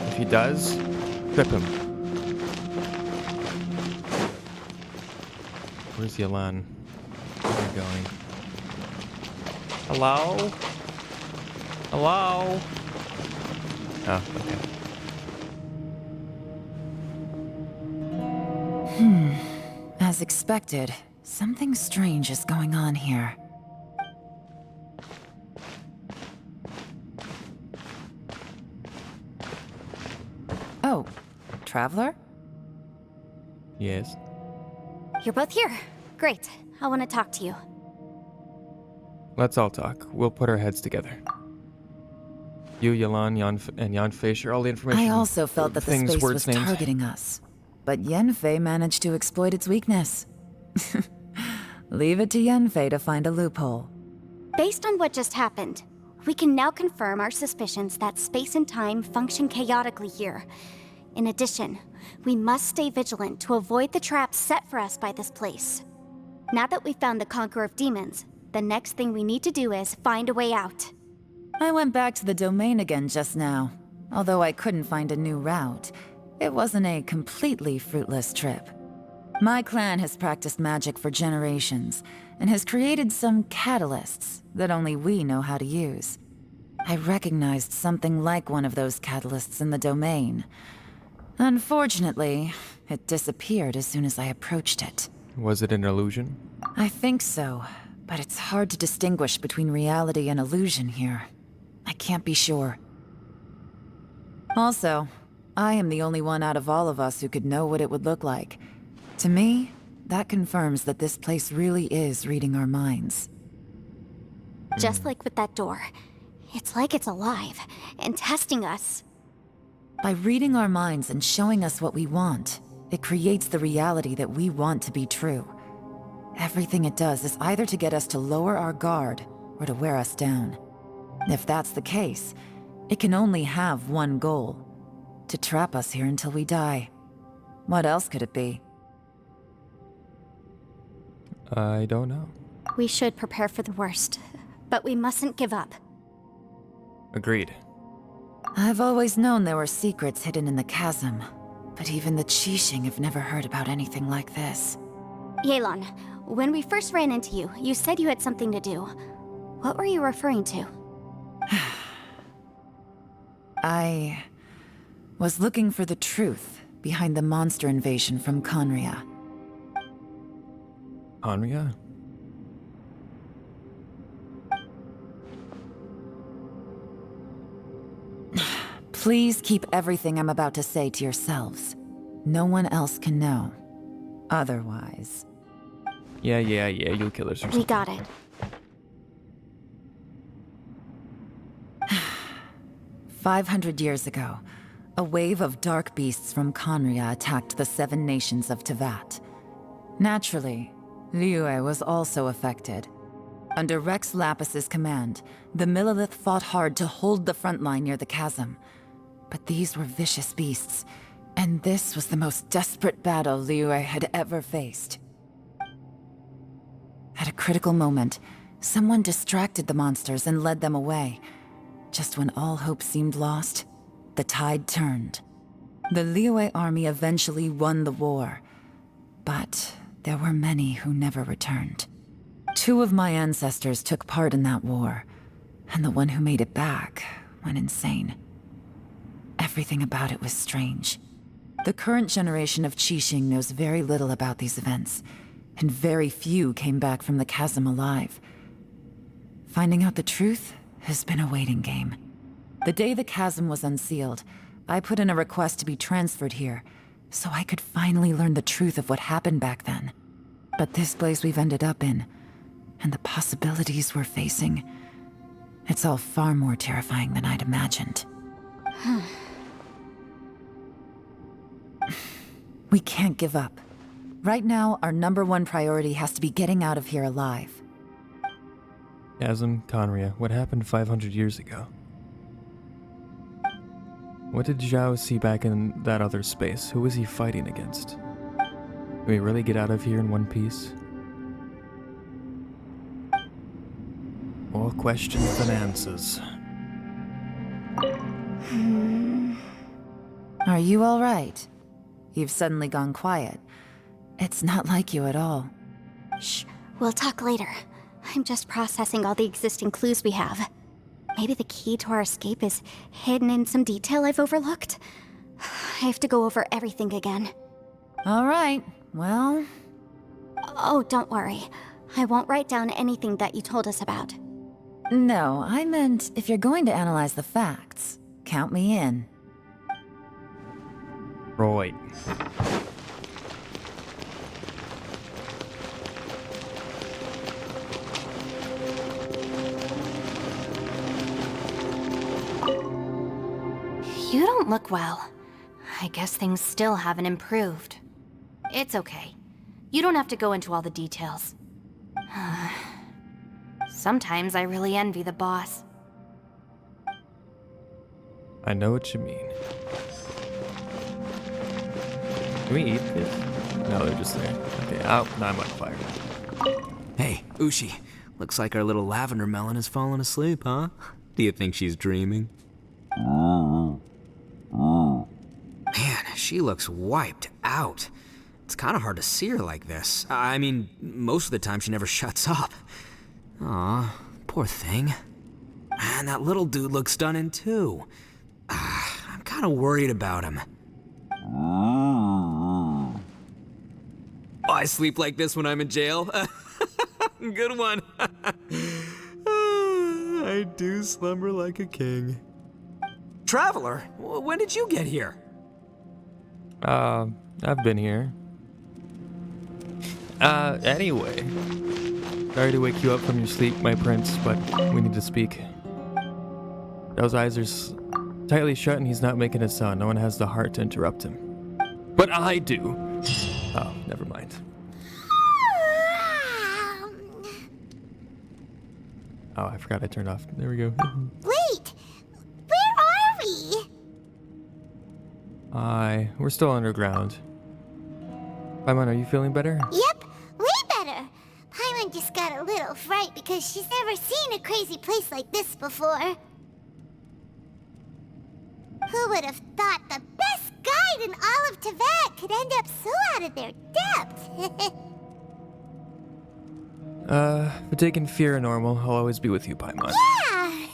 If he does, trip him. Where's Yalan? Where are you going? Hello? Hello? Oh, okay. As expected, something strange is going on here. Oh, Traveler? Yes. You're both here. Great. I want to talk to you. Let's all talk. We'll put our heads together. You, Yalan, and Yanfei share all the information. I also felt that the things, space words, was names. targeting us. But Yanfei managed to exploit its weakness. Leave it to Yanfei to find a loophole. Based on what just happened, we can now confirm our suspicions that space and time function chaotically here. In addition, we must stay vigilant to avoid the traps set for us by this place. Now that we've found the Conqueror of Demons, the next thing we need to do is find a way out. I went back to the domain again just now. Although I couldn't find a new route, it wasn't a completely fruitless trip. My clan has practiced magic for generations, and has created some catalysts that only we know how to use. I recognized something like one of those catalysts in the domain. Unfortunately, it disappeared as soon as I approached it. Was it an illusion? I think so, but it's hard to distinguish between reality and illusion here. I can't be sure. Also, I am the only one out of all of us who could know what it would look like. To me, that confirms that this place really is reading our minds. Just like with that door. It's like it's alive, and testing us. By reading our minds and showing us what we want, it creates the reality that we want to be true. Everything it does is either to get us to lower our guard, or to wear us down. If that's the case, it can only have one goal. To trap us here until we die. What else could it be? I don't know. We should prepare for the worst, but we mustn't give up. Agreed. I've always known there were secrets hidden in the chasm, but even the Qixing have never heard about anything like this. Yelan, when we first ran into you, you said you had something to do. What were you referring to? I was looking for the truth behind the monster invasion from Conria. Conria? Please keep everything I'm about to say to yourselves. No one else can know. Otherwise... Yeah, you'll kill us or something. We got it. 500 years ago, a wave of dark beasts from Conria attacked the 7 nations of Tevat. Naturally, Liyue was also affected. Under Rex Lapis's command, the Millelith fought hard to hold the front line near the chasm. But these were vicious beasts, and this was the most desperate battle Liyue had ever faced. At a critical moment, someone distracted the monsters and led them away. Just when all hope seemed lost, the tide turned. The Liyue army eventually won the war, but there were many who never returned. 2 of my ancestors took part in that war, and the one who made it back went insane. Everything about it was strange. The current generation of Qixing knows very little about these events, and very few came back from the chasm alive. Finding out the truth has been a waiting game. The day the chasm was unsealed, I put in a request to be transferred here, so I could finally learn the truth of what happened back then. But this place we've ended up in, and the possibilities we're facing, it's all far more terrifying than I'd imagined. We can't give up. Right now, our #1 priority has to be getting out of here alive. Chasm, Conria, what happened 500 years ago? What did Zhao see back in that other space? Who was he fighting against? Can we really get out of here in one piece? More questions than answers. Are you all right? You've suddenly gone quiet. It's not like you at all. Shh, we'll talk later. I'm just processing all the existing clues we have. Maybe the key to our escape is hidden in some detail I've overlooked. I have to go over everything again. All right, well... Oh, don't worry. I won't write down anything that you told us about. No, I meant if you're going to analyze the facts, count me in. Right. You don't look well. I guess things still haven't improved. It's okay. You don't have to go into all the details. Sometimes I really envy the boss. I know what you mean. Can we eat this? No, they're just there. Okay, oh, now I'm on fire. Hey, Ushi. Looks like our little lavender melon has fallen asleep, huh? Do you think she's dreaming? Man, she looks wiped out. It's kind of hard to see her like this. I mean, most of the time she never shuts up. Aw, poor thing. Man, that little dude looks stunning too. I'm kind of worried about him. I sleep like this when I'm in jail. Good one. I do slumber like a king. Traveler, when did you get here? I've been here. Anyway. Sorry to wake you up from your sleep, my prince, but we need to speak. Those eyes are tightly shut and he's not making a sound. No one has the heart to interrupt him. But I do. Oh, never mind. Oh, I forgot I turned off. There we go. Wait! Where are we? We're still underground. Paimon, are you feeling better? Yep, way better. Paimon just got a little fright because she's never seen a crazy place like this before. Who would have thought the best guide in all of Teyvat could end up so out of their depth? For taking fear normal, I'll always be with you, Paimon. Yeah!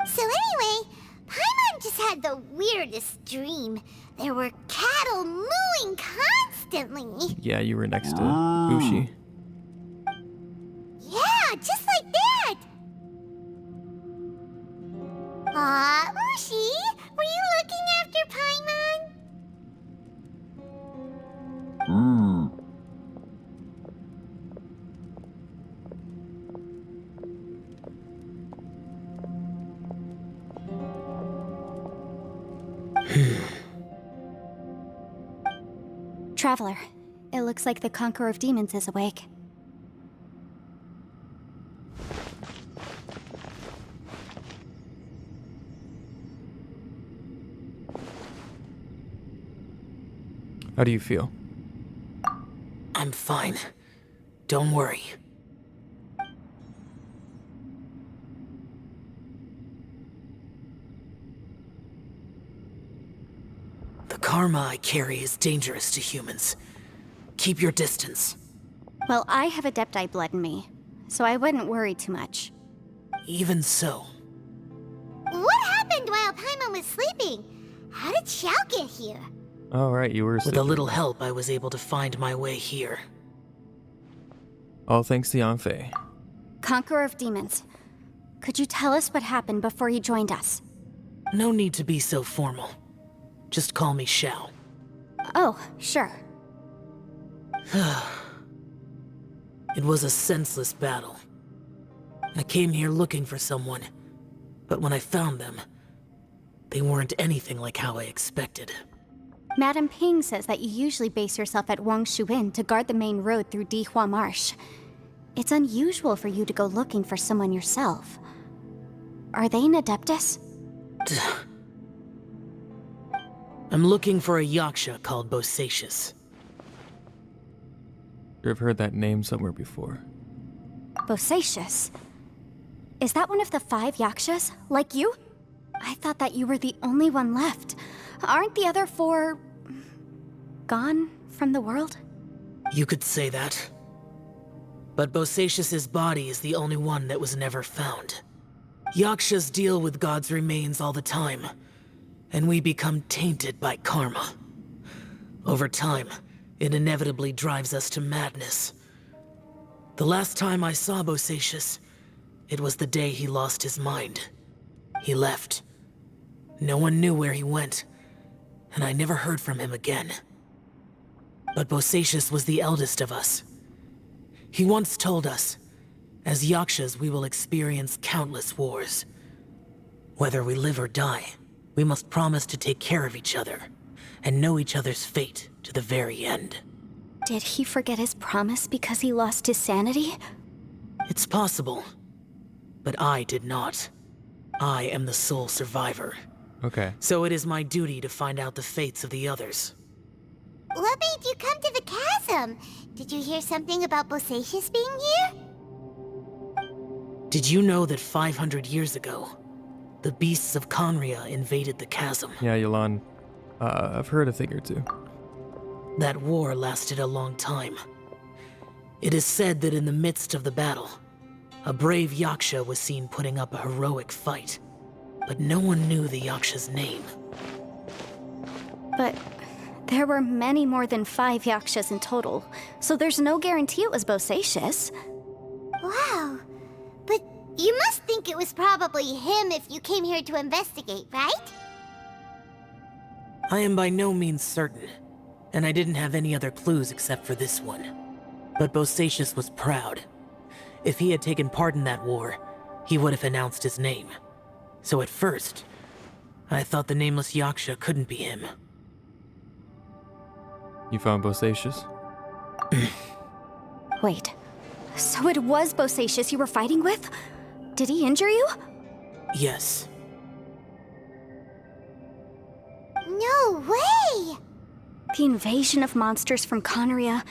So anyway, Paimon just had the weirdest dream. There were cattle mooing constantly. Yeah, you were next to Ushi. Yeah, just like that! Aw, Ushi, were you looking after Paimon? Traveler, it looks like the Conqueror of Demons is awake. How do you feel? I'm fine. Don't worry. The karma I carry is dangerous to humans. Keep your distance. Well, I have Adepti blood in me, so I wouldn't worry too much. Even so. What happened while Paimon was sleeping? How did Xiao get here? Oh, right, you were With a sleeping. little help, I was able to find my way here. All thanks to Yanfei. Conqueror of Demons, could you tell us what happened before you joined us? No need to be so formal. Just call me Xiao. Oh, sure. It was a senseless battle. I came here looking for someone, but when I found them, they weren't anything like how I expected. Madame Ping says that you usually base yourself at Wangshu Inn to guard the main road through Dihua Marsh. It's unusual for you to go looking for someone yourself. Are they an Adeptus? I'm looking for a Yaksha called Bosacius. I've heard that name somewhere before. Bosacius? Is that one of the 5 Yakshas, like you? I thought that you were the only one left. Aren't the other 4... gone from the world? You could say that. But Bosacius's body is the only one that was never found. Yakshas deal with God's remains all the time, and we become tainted by karma. Over time, it inevitably drives us to madness. The last time I saw Bosacius, it was the day he lost his mind. He left. No one knew where he went, and I never heard from him again. But Bosacius was the eldest of us. He once told us, as Yakshas we will experience countless wars. Whether we live or die, we must promise to take care of each other, and know each other's fate to the very end. Did he forget his promise because he lost his sanity? It's possible, but I did not. I am the sole survivor. Okay. So it is my duty to find out the fates of the others. What made you come to the chasm? Did you hear something about Bosacius being here? Did you know that 500 years ago, the beasts of Conria invaded the chasm? Yeah, Yolan. I've heard a thing or two. That war lasted a long time. It is said that in the midst of the battle, a brave Yaksha was seen putting up a heroic fight. But no one knew the Yaksha's name. But there were many more than 5 Yakshas in total, so there's no guarantee it was Bosacius. Wow. But you must think it was probably him if you came here to investigate, right? I am by no means certain, and I didn't have any other clues except for this one. But Bosacius was proud. If he had taken part in that war, he would have announced his name. So at first, I thought the nameless Yaksha couldn't be him. You found Bosacius? Wait, so it was Bosacius you were fighting with? Did he injure you? Yes. No way! The invasion of monsters from Conria,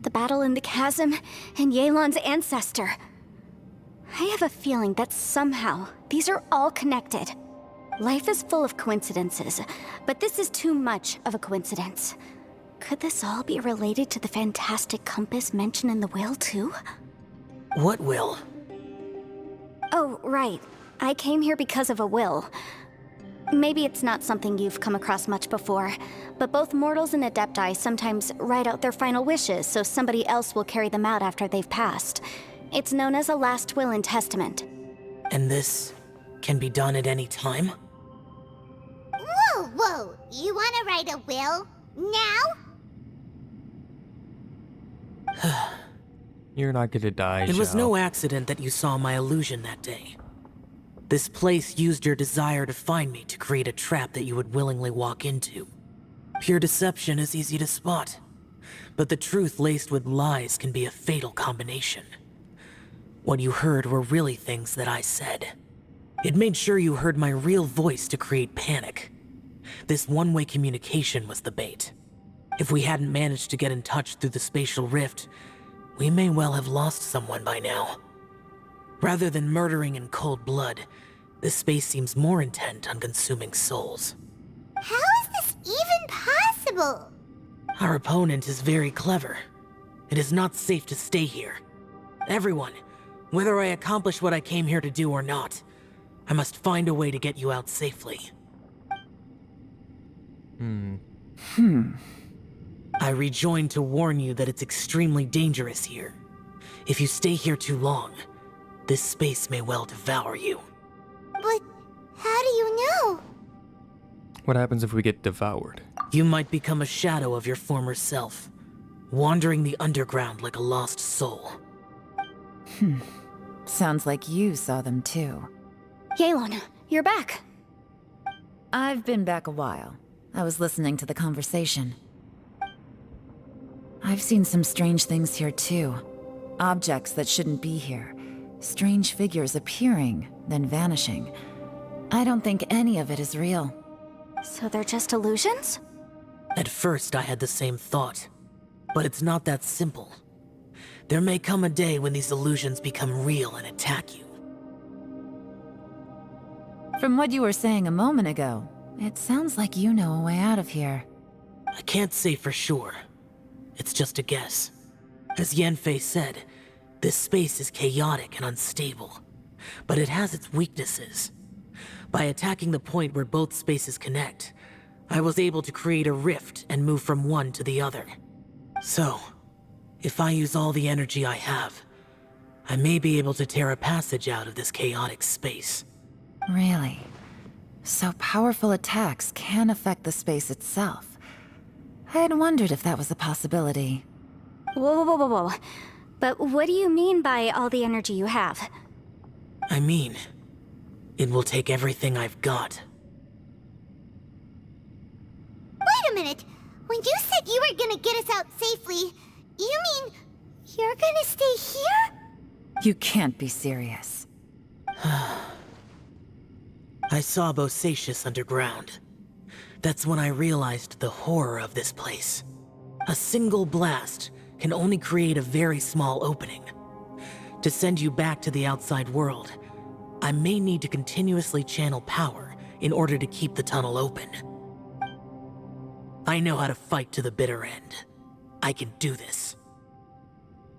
the battle in the chasm, and Yelan's ancestor. I have a feeling that somehow these are all connected. Life is full of coincidences, but this is too much of a coincidence. Could this all be related to the fantastic compass mentioned in the will, too? What will? Oh, right. I came here because of a will. Maybe it's not something you've come across much before, but both mortals and Adepti sometimes write out their final wishes so somebody else will carry them out after they've passed. It's known as a last will and testament. And this can be done at any time? Whoa, whoa! You want to write a will? Now? You're not gonna die, It was Xiao. no accident that you saw my illusion that day. This place used your desire to find me to create a trap that you would willingly walk into. Pure deception is easy to spot, but the truth laced with lies can be a fatal combination. What you heard were really things that I said. It made sure you heard my real voice to create panic. This one-way communication was the bait. If we hadn't managed to get in touch through the spatial rift, we may well have lost someone by now. Rather than murdering in cold blood, this space seems more intent on consuming souls. How is this even possible? Our opponent is very clever. It is not safe to stay here. Everyone, whether I accomplish what I came here to do or not, I must find a way to get you out safely. I rejoined to warn you that it's extremely dangerous here. If you stay here too long, this space may well devour you. But how do you know? What happens if we get devoured? You might become a shadow of your former self, wandering the underground like a lost soul. Sounds like you saw them too. Yelan, you're back. I've been back a while. I was listening to the conversation. I've seen some strange things here too. Objects that shouldn't be here. Strange figures appearing, then vanishing. I don't think any of it is real. So they're just illusions? At first, I had the same thought. But it's not that simple. There may come a day when these illusions become real and attack you. From what you were saying a moment ago, it sounds like you know a way out of here. I can't say for sure. It's just a guess. As Yanfei said, this space is chaotic and unstable. But it has its weaknesses. By attacking the point where both spaces connect, I was able to create a rift and move from one to the other. So, if I use all the energy I have, I may be able to tear a passage out of this chaotic space. Really? So powerful attacks can affect the space itself. I had wondered if that was a possibility. Whoa. But what do you mean by all the energy you have? I mean, it will take everything I've got. Wait a minute! When you said you were gonna get us out safely, you mean you're gonna stay here? You can't be serious. I saw Bosacius underground. That's when I realized the horror of this place. A single blast can only create a very small opening. To send you back to the outside world, I may need to continuously channel power in order to keep the tunnel open. I know how to fight to the bitter end. I can do this.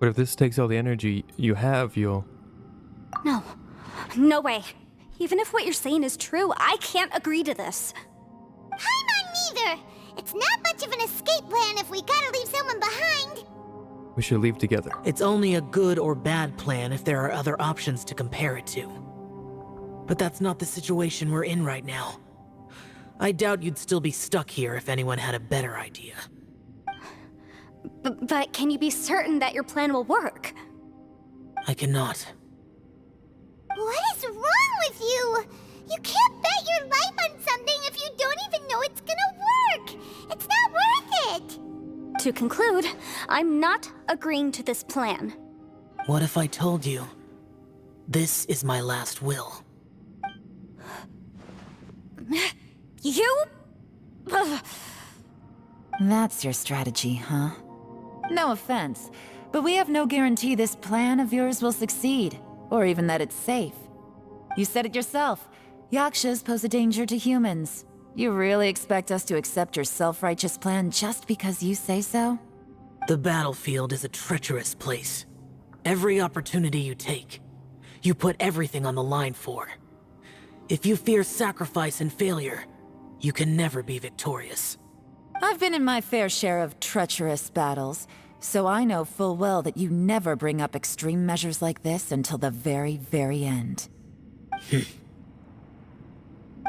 But if this takes all the energy you have, you'll... No way. Even if what you're saying is true, I can't agree to this. Paimon neither! It's not much of an escape plan if we gotta leave someone behind. We should leave together. It's only a good or bad plan if there are other options to compare it to. But that's not the situation we're in right now. I doubt you'd still be stuck here if anyone had a better idea. But can you be certain that your plan will work? I cannot. What is wrong with you? You can't bet your life on something if you don't even know it's gonna work! It's not worth it! To conclude, I'm not agreeing to this plan. What if I told you, this is my last will? You? Ugh. That's your strategy, huh? No offense, but we have no guarantee this plan of yours will succeed, or even that it's safe. You said it yourself. Yakshas pose a danger to humans. You really expect us to accept your self-righteous plan just because you say so? The battlefield is a treacherous place. Every opportunity you take, you put everything on the line for. If you fear sacrifice and failure, you can never be victorious. I've been in my fair share of treacherous battles, so I know full well that you never bring up extreme measures like this until the very, very end.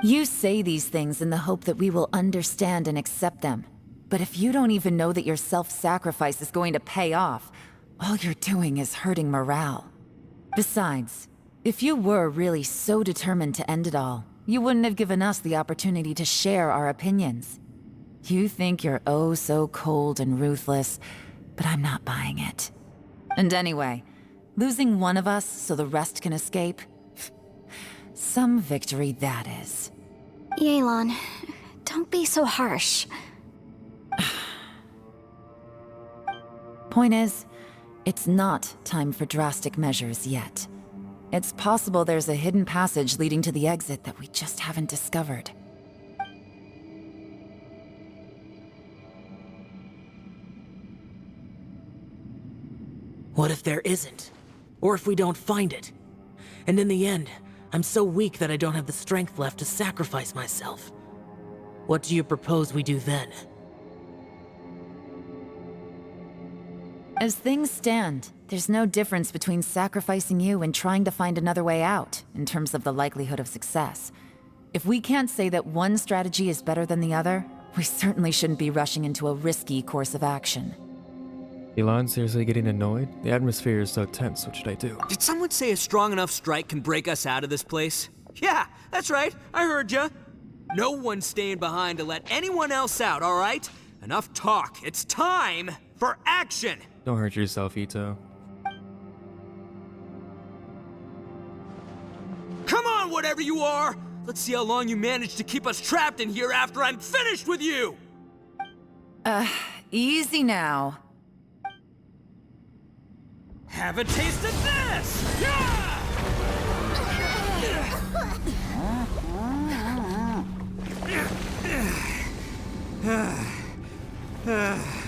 You say these things in the hope that we will understand and accept them. But if you don't even know that your self-sacrifice is going to pay off, all you're doing is hurting morale. Besides, if you were really so determined to end it all, you wouldn't have given us the opportunity to share our opinions. You think you're oh so cold and ruthless, but I'm not buying it. And anyway, losing one of us so the rest can escape? Some victory that is. Yelan, don't be so harsh. Point is, it's not time for drastic measures yet. It's possible there's a hidden passage leading to the exit that we just haven't discovered. What if there isn't? Or if we don't find it? And in the end, I'm so weak that I don't have the strength left to sacrifice myself. What do you propose we do then? As things stand, there's no difference between sacrificing you and trying to find another way out, in terms of the likelihood of success. If we can't say that one strategy is better than the other, we certainly shouldn't be rushing into a risky course of action. Elon, seriously getting annoyed? The atmosphere is so tense, what should I do? Did someone say a strong enough strike can break us out of this place? Yeah, that's right, I heard ya. No one's staying behind to let anyone else out, all right? Enough talk, it's time for action! Don't hurt yourself, Ito. Come on, whatever you are! Let's see how long you manage to keep us trapped in here after I'm finished with you! Easy now. Have a taste of this! Yeah!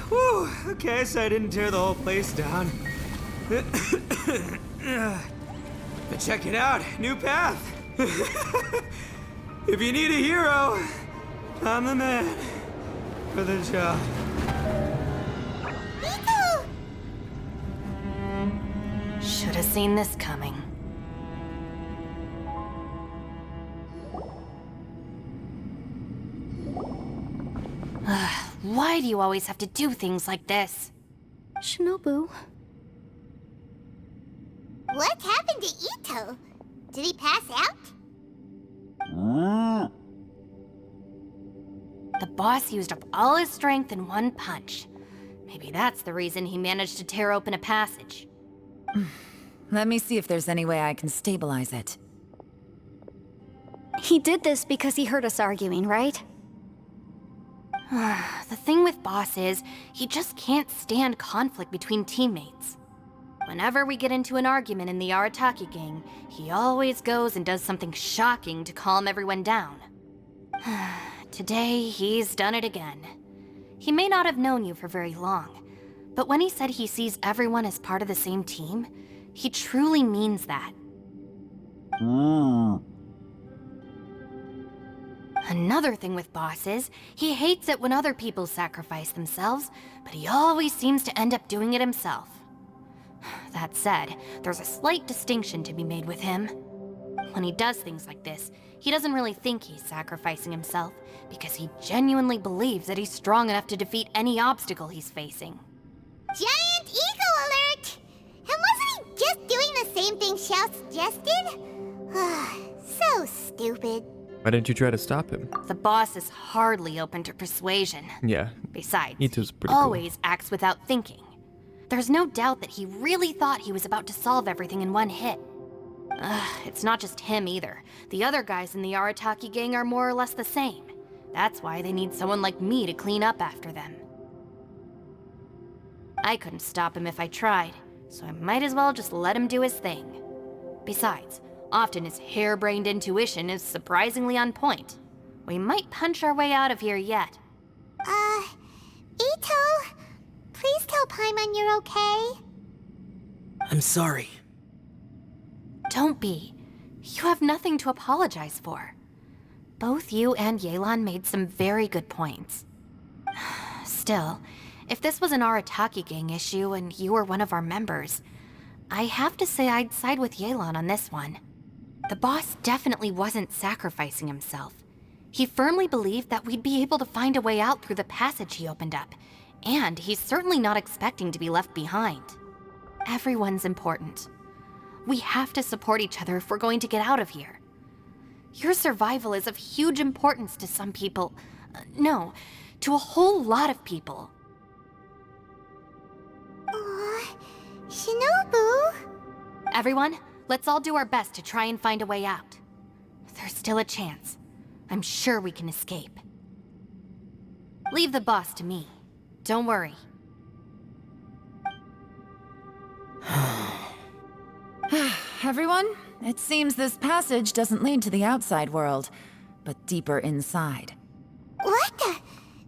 Whew, okay, so I didn't tear the whole place down. But check it out, new path. If you need a hero, I'm the man for the job. Should have seen this coming. Why do you always have to do things like this? Shinobu. What happened to Ito? Did he pass out? The boss used up all his strength in one punch. Maybe that's the reason he managed to tear open a passage. Let me see if there's any way I can stabilize it. He did this because he heard us arguing, right? The thing with Boss is, he just can't stand conflict between teammates. Whenever we get into an argument in the Arataki gang, he always goes and does something shocking to calm everyone down. Today, he's done it again. He may not have known you for very long, but when he said he sees everyone as part of the same team, he truly means that. Another thing with Boss is, he hates it when other people sacrifice themselves, but he always seems to end up doing it himself. That said, there's a slight distinction to be made with him. When he does things like this, he doesn't really think he's sacrificing himself, because he genuinely believes that he's strong enough to defeat any obstacle he's facing. Giant eagle alert! And wasn't he just doing the same thing Xiao suggested? So stupid. Why didn't you try to stop him? The boss is hardly open to persuasion. Yeah. Besides, Ito's pretty always acts without thinking. There's no doubt that he really thought he was about to solve everything in one hit. It's not just him either. The other guys in the Arataki gang are more or less the same. That's why they need someone like me to clean up after them. I couldn't stop him if I tried, so I might as well just let him do his thing. Besides, often his harebrained intuition is surprisingly on point. We might punch our way out of here yet. Ito, please tell Paimon you're okay. I'm sorry. Don't be. You have nothing to apologize for. Both you and Yelan made some very good points. Still, if this was an Arataki gang issue and you were one of our members, I have to say I'd side with Yelan on this one. The boss definitely wasn't sacrificing himself. He firmly believed that we'd be able to find a way out through the passage he opened up, and he's certainly not expecting to be left behind. Everyone's important. We have to support each other if we're going to get out of here. Your survival is of huge importance to some people. No, to a whole lot of people. Shinobu? Everyone, let's all do our best to try and find a way out. There's still a chance. I'm sure we can escape. Leave the boss to me. Don't worry. Everyone, it seems this passage doesn't lead to the outside world, but deeper inside. What the?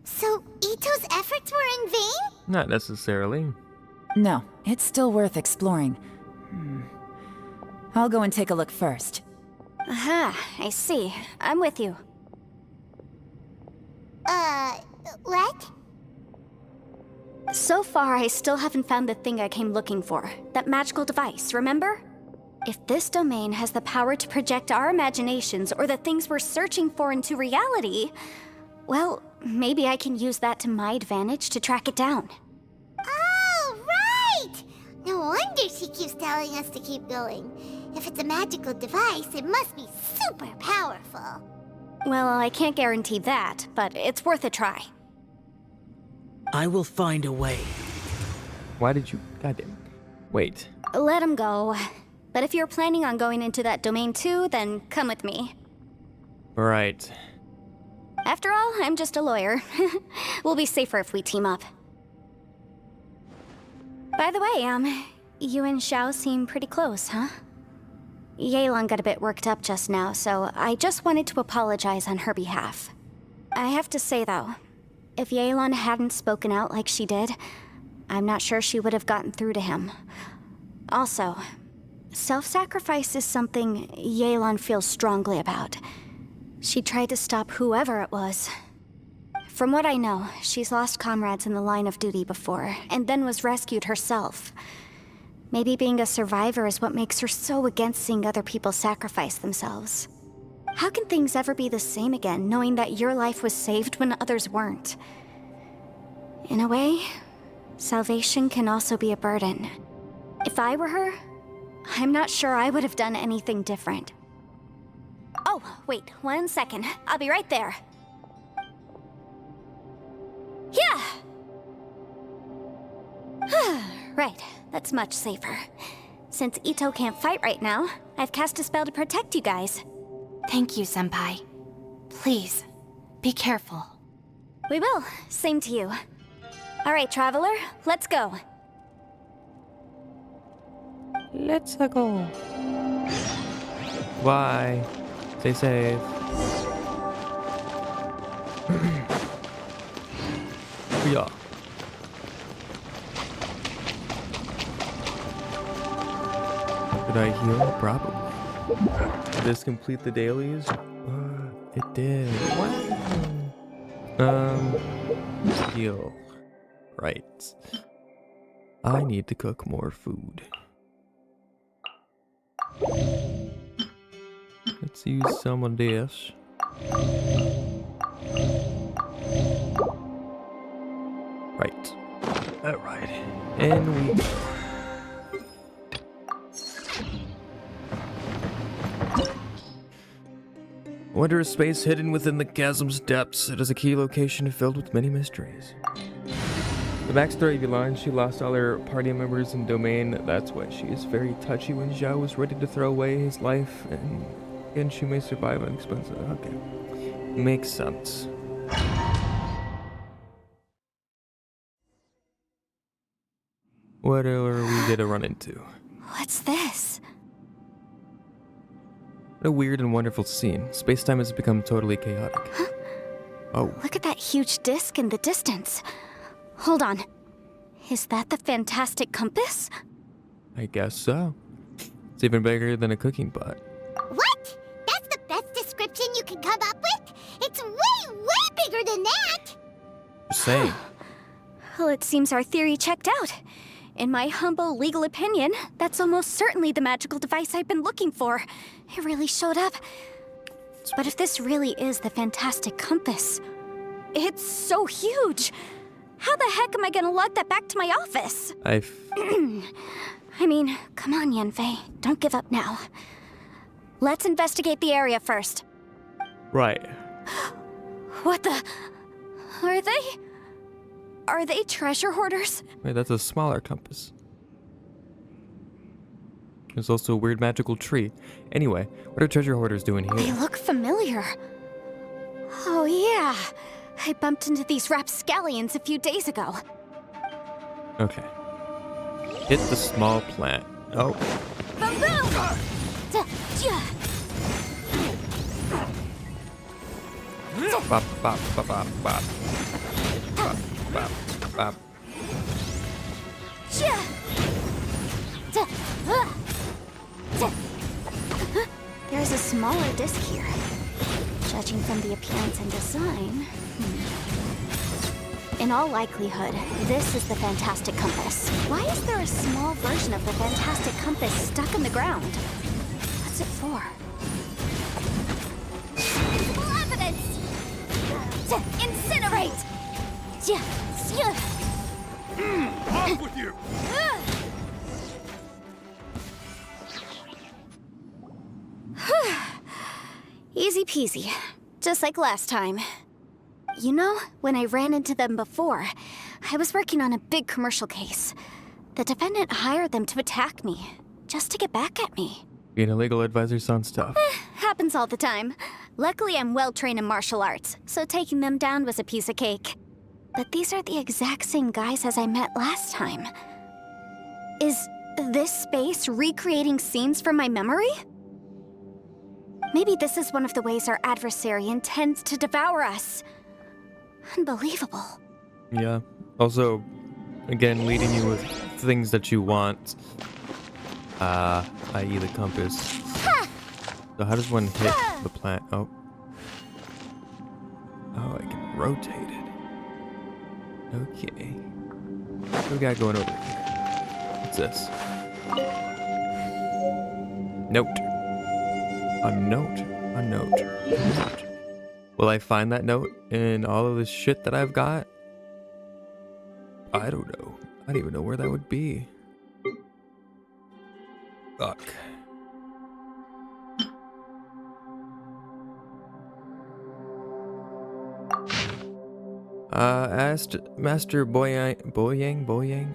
So Ito's efforts were in vain? Not necessarily. No, it's still worth exploring. I'll go and take a look first. Aha, I see. I'm with you. What? So far, I still haven't found the thing I came looking for. That magical device, remember? If this domain has the power to project our imaginations or the things we're searching for into reality, well, maybe I can use that to my advantage to track it down. Oh, right! No wonder she keeps telling us to keep going. If it's a magical device, it must be super powerful. Well, I can't guarantee that, but it's worth a try. I will find a way. Why did you... Goddamn. Wait. Let him go. But if you're planning on going into that domain too, then come with me. Right. After all, I'm just a lawyer. We'll be safer if we team up. By the way, you and Xiao seem pretty close, huh? Yelan got a bit worked up just now, so I just wanted to apologize on her behalf. I have to say, though, if Yelan hadn't spoken out like she did, I'm not sure she would have gotten through to him. Also, self-sacrifice is something Yelan feels strongly about. She tried to stop whoever it was. From what I know, she's lost comrades in the line of duty before, and then was rescued herself. Maybe being a survivor is what makes her so against seeing other people sacrifice themselves. How can things ever be the same again, knowing that your life was saved when others weren't? In a way, salvation can also be a burden. If I were her, I'm not sure I would have done anything different. Oh, wait, 1 second. I'll be right there. Yeah! Right, that's much safer. Since Ito can't fight right now, I've cast a spell to protect you guys. Thank you, Senpai. Please, be careful. We will. Same to you. All right, Traveler, let's go. Let's go. Bye. Stay safe. Yeah. Did I heal? Probably. Did this complete the dailies? It did. Wow. Heal. Right. I need to cook more food. Let's use some of this. Right. Alright. And we go. Wonder a space hidden within the chasm's depths. It is a key location filled with many mysteries. The backstory of Yalan, she lost all her party members in Domain. That's why she is very touchy when Zhao was ready to throw away his life, and Genshin may survive on expensive. Okay. Makes sense. What are we gonna run into? What's this? What a weird and wonderful scene. Space-time has become totally chaotic. Huh? Oh. Look at that huge disc in the distance. Hold on. Is that the fantastic compass? I guess so. It's even bigger than a cooking pot. What? That's the best description you can come up with? It's way, way bigger than that! Just saying. Well, it seems our theory checked out. In my humble legal opinion, that's almost certainly the magical device I've been looking for. It really showed up. But if this really is the fantastic compass, it's so huge. How the heck am I gonna lug that back to my office? I mean, come on, Yanfei. Don't give up now. Let's investigate the area first. Right. What the... Are they treasure hoarders? Wait, that's a smaller compass. There's also a weird magical tree. Anyway, what are treasure hoarders doing here? They look familiar. Oh yeah, I bumped into these rapscallions a few days ago. Okay. Hit the small plant. Oh. Boom boom! Bop, bop, bop, bop, bop. Bop, bop, bop. There's a smaller disc here. Judging from the appearance and design... In all likelihood, this is the Fantastic Compass. Why is there a small version of the Fantastic Compass stuck in the ground? What's it for? Visible evidence! Incinerate! Off with you! Easy peasy. Just like last time. You know, when I ran into them before, I was working on a big commercial case. The defendant hired them to attack me, just to get back at me. Being a legal advisor sounds tough. Happens all the time. Luckily, I'm well trained in martial arts, so taking them down was a piece of cake. But these are the exact same guys as I met last time. Is this space recreating scenes from my memory? Maybe this is one of the ways our adversary intends to devour us. Unbelievable. Yeah. Also, again, leading you with things that you want. I.e. the compass. So how does one hit the plant? Oh. Oh, I can rotate it. Okay. What do we got going over here? What's this? Note. A note. A note. A note. Will I find that note in all of this shit that I've got? I don't know. I don't even know where that would be. Fuck. Asked Master Boyang,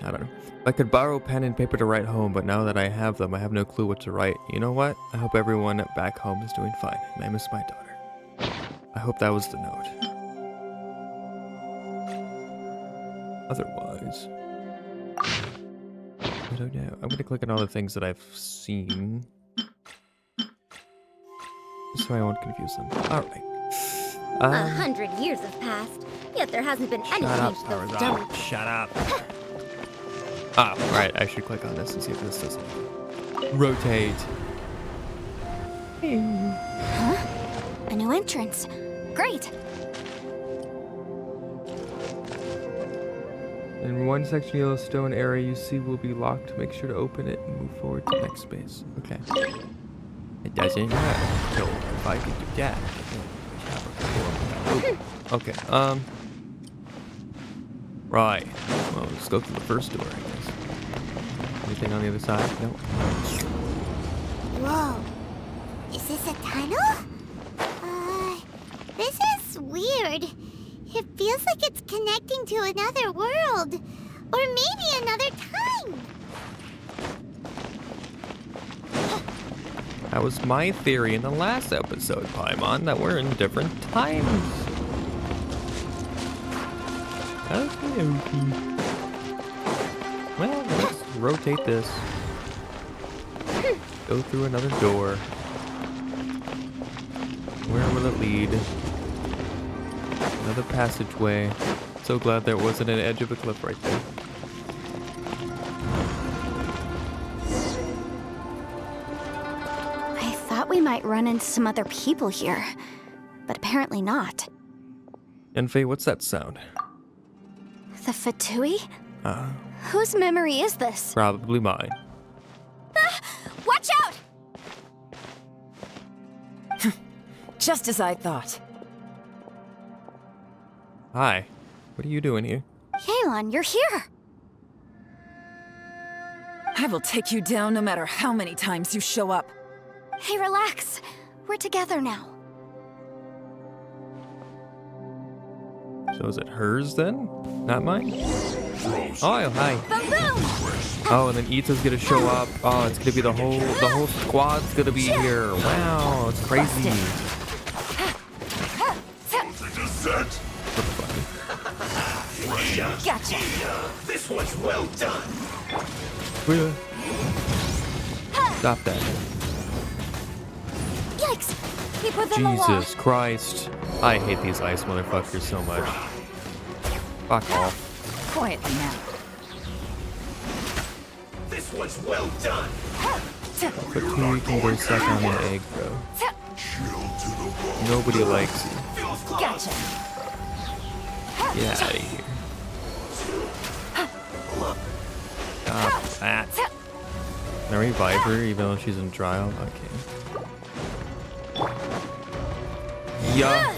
I don't know. I could borrow pen and paper to write home, but now that I have them, I have no clue what to write. You know what? I hope everyone back home is doing fine, and I miss my daughter. I hope that was the note. Otherwise, I don't know. I'm gonna click on all the things that I've seen, just so I won't confuse them. All right. 100 years have passed, yet there hasn't been any change to those dummies. Shut up. Ah, right. I should click on this and see if this does rotate. Huh? A new entrance. Great. In one section, yellow stone area you see will be locked. Make sure to open it and move forward to the next space. Okay. It doesn't matter. So if I could do that. Okay. Right. Well, let's go through the first door, I guess. Anything on the other side? No. Whoa. Is this a tunnel? This is weird. It feels like it's connecting to another world. Or maybe another time. That was my theory in the last episode, Paimon, that we're in different times. Okay. Well, let's rotate this. Go through another door. Where will it lead? Another passageway. So glad there wasn't an edge of a cliff right there. I thought we might run into some other people here, but apparently not. Enfei, what's that sound? The Fatui? Whose memory is this? Probably mine. Watch out! Just as I thought. Hi. What are you doing here? Yelan, you're here! I will take you down no matter how many times you show up. Hey, relax. We're together now. So is it hers then? Not mine? Oh, hi. Oh, and then Ita's gonna show up. Oh, it's gonna be the whole squad's gonna be here. Wow, it's crazy. Gotcha. This was well done. Stop that. Yikes! Keep within the wall. Jesus Christ. I hate these ice motherfuckers so much. Fuck off. Quietly now. This was well done. But Tui can go suck on an egg, bro. Nobody likes you. Gotcha. Get out of here. Stop that. Can I revive her even though she's in trial? Okay. Yeah.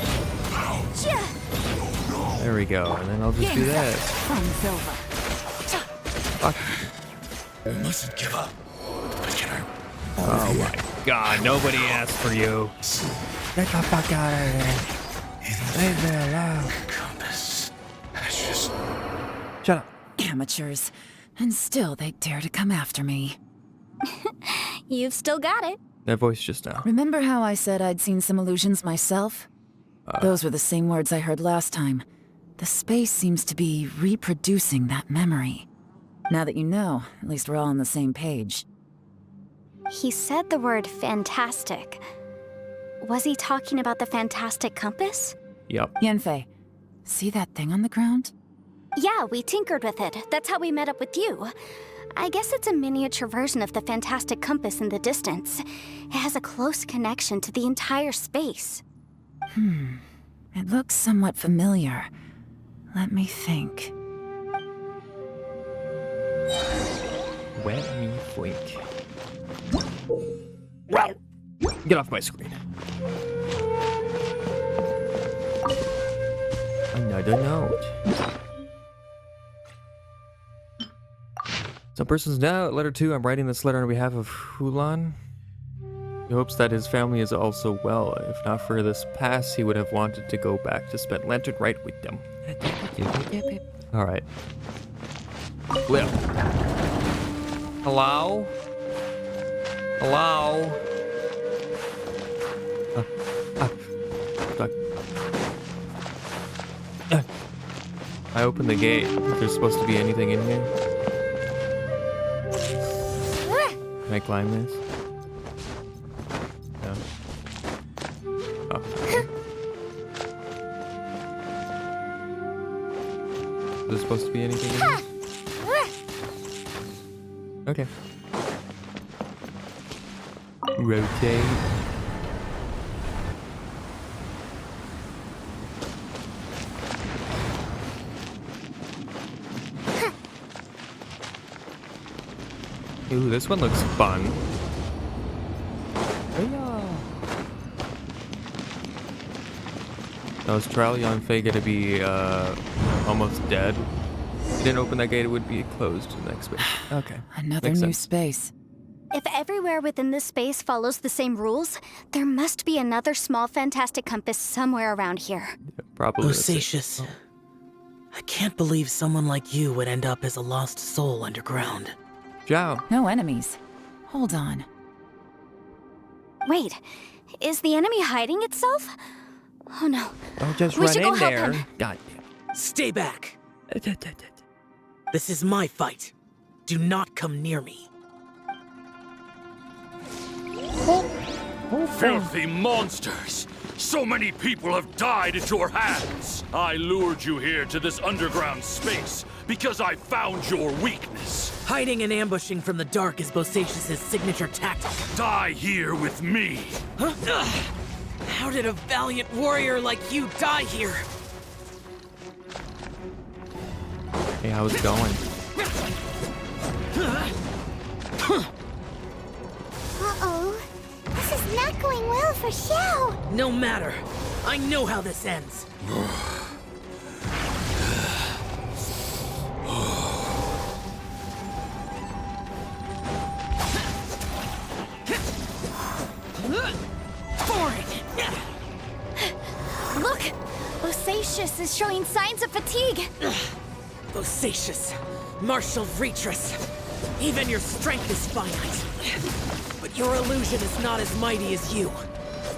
There we go. And then I'll just do this. Fuck. You mustn't give up. But can I? Oh my god, nobody asked for you. Get the fuck out of here. Leave me alone. Compass. That's just. Shut up. Amateurs. And still they dare to come after me. You've still got it. That voice just now. Remember how I said I'd seen some illusions myself? Those were the same words I heard last time. The space seems to be reproducing that memory. Now that you know, at least we're all on the same page. He said the word fantastic. Was he talking about the fantastic compass? Yep. Yanfei, see that thing on the ground? Yeah, we tinkered with it. That's how we met up with you. I guess it's a miniature version of the fantastic compass in the distance. It has a close connection to the entire space. It looks somewhat familiar. Let me think. Let me think. Get off my screen. Another note. Some person's note. Letter 2. I'm writing this letter on behalf of Hulan. He hopes that his family is also well. If not for this pass, he would have wanted to go back to spend Lantern Rite with them. Alright. Well. Hello? Hello? Fuck. I opened the gate. Is there supposed to be anything in here? Can I climb this? No. Oh. Is there supposed to be anything in here? Okay. Rotate. Ooh, this one looks fun. Now, is Tralion Faye gonna be almost dead? If you didn't open that gate, it would be closed to the next space. Okay. Another Makes new sense. space. If everywhere within this space follows the same rules, there must be another small fantastic compass somewhere around here. Yeah, probably. Osatius. I can't believe someone like you would end up as a lost soul underground. Ciao. No enemies. Hold on. Wait, is the enemy hiding itself? Oh no. Don't just We run should go in help there. him. God Stay back. damn. This is my fight. Do not come near me. Filthy monsters! So many people have died at your hands! I lured you here to this underground space because I found your weakness. Hiding and ambushing from the dark is Bosatius' signature tactic. Die here with me! Huh? Ugh. How did a valiant warrior like you die here? Hey, how's it going? Uh-oh. This is not going well for Xiao. No matter. I know how this ends. Look! Osatius is showing signs of fatigue. Bosatius, martial retreat. Even your strength is finite. But your illusion is not as mighty as you.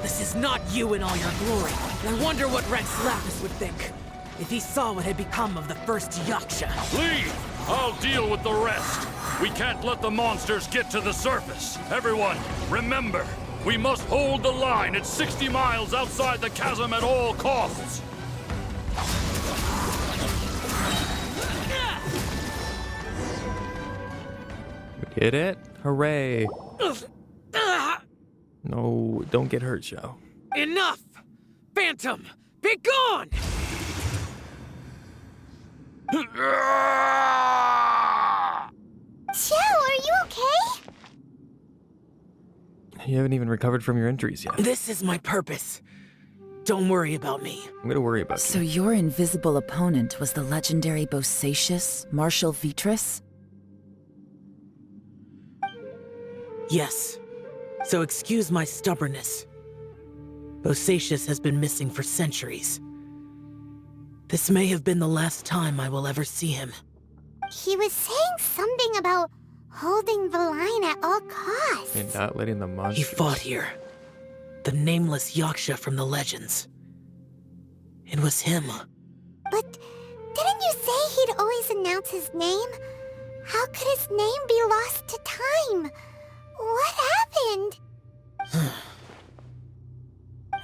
This is not you in all your glory. I wonder what Rex Lapis would think if he saw what had become of the first Yaksha. Leave! I'll deal with the rest. We can't let the monsters get to the surface. Everyone, remember, we must hold the line at 60 miles outside the chasm at all costs. We did it? Hooray. No, don't get hurt, Xiao. Enough! Phantom, be gone! Xiao, are you okay? You haven't even recovered from your injuries yet. This is my purpose. Don't worry about me. I'm gonna worry about So you. your invisible opponent was the legendary Bosacius, Marshal Vitris? Yes. So excuse my stubbornness. Bosacius has been missing for centuries. This may have been the last time I will ever see him. He was saying something about holding the line at all costs. And not letting the He monsters... fought here. The nameless Yaksha from the legends. It was him. But didn't you say he'd always announce his name? How could his name be lost to time? What happened?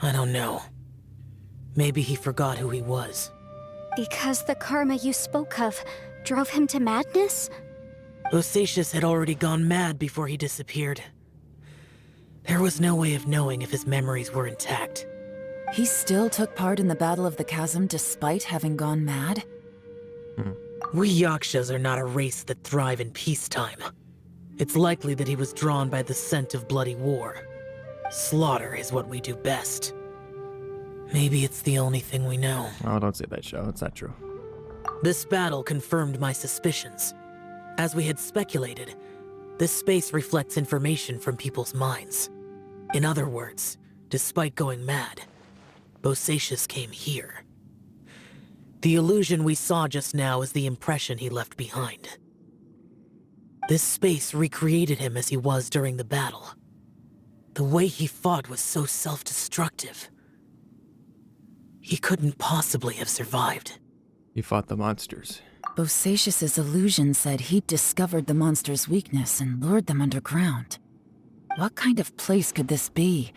I don't know. Maybe he forgot who he was. Because the karma you spoke of drove him to madness? Bosacius had already gone mad before he disappeared. There was no way of knowing if his memories were intact. He still took part in the Battle of the Chasm despite having gone mad? We Yakshas are not a race that thrive in peacetime. It's likely that he was drawn by the scent of bloody war. Slaughter is what we do best. Maybe it's the only thing we know. Oh, don't say that, Xiao. It's not true. This battle confirmed my suspicions. As we had speculated, this space reflects information from people's minds. In other words, despite going mad, Bosacius came here. The illusion we saw just now is the impression he left behind. This space recreated him as he was during the battle. The way he fought was so self-destructive. He couldn't possibly have survived. He fought the monsters. Bosacius's illusion said he'd discovered the monster's weakness and lured them underground. What kind of place could this be?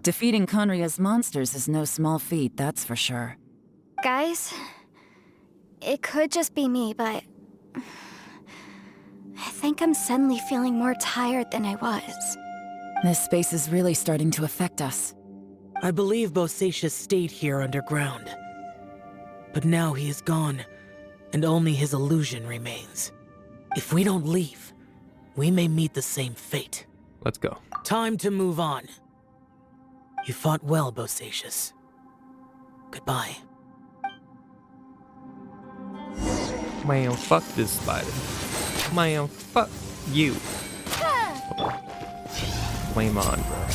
Defeating Conria's monsters is no small feat, that's for sure. Guys, it could just be me, but I think I'm suddenly feeling more tired than I was. This space is really starting to affect us. I believe Bosacius stayed here underground. But now he is gone, and only his illusion remains. If we don't leave, we may meet the same fate. Let's go. Time to move on. You fought well, Bosacius. Goodbye. Man, fuck this spider. Man, fuck you. Flame on, bro.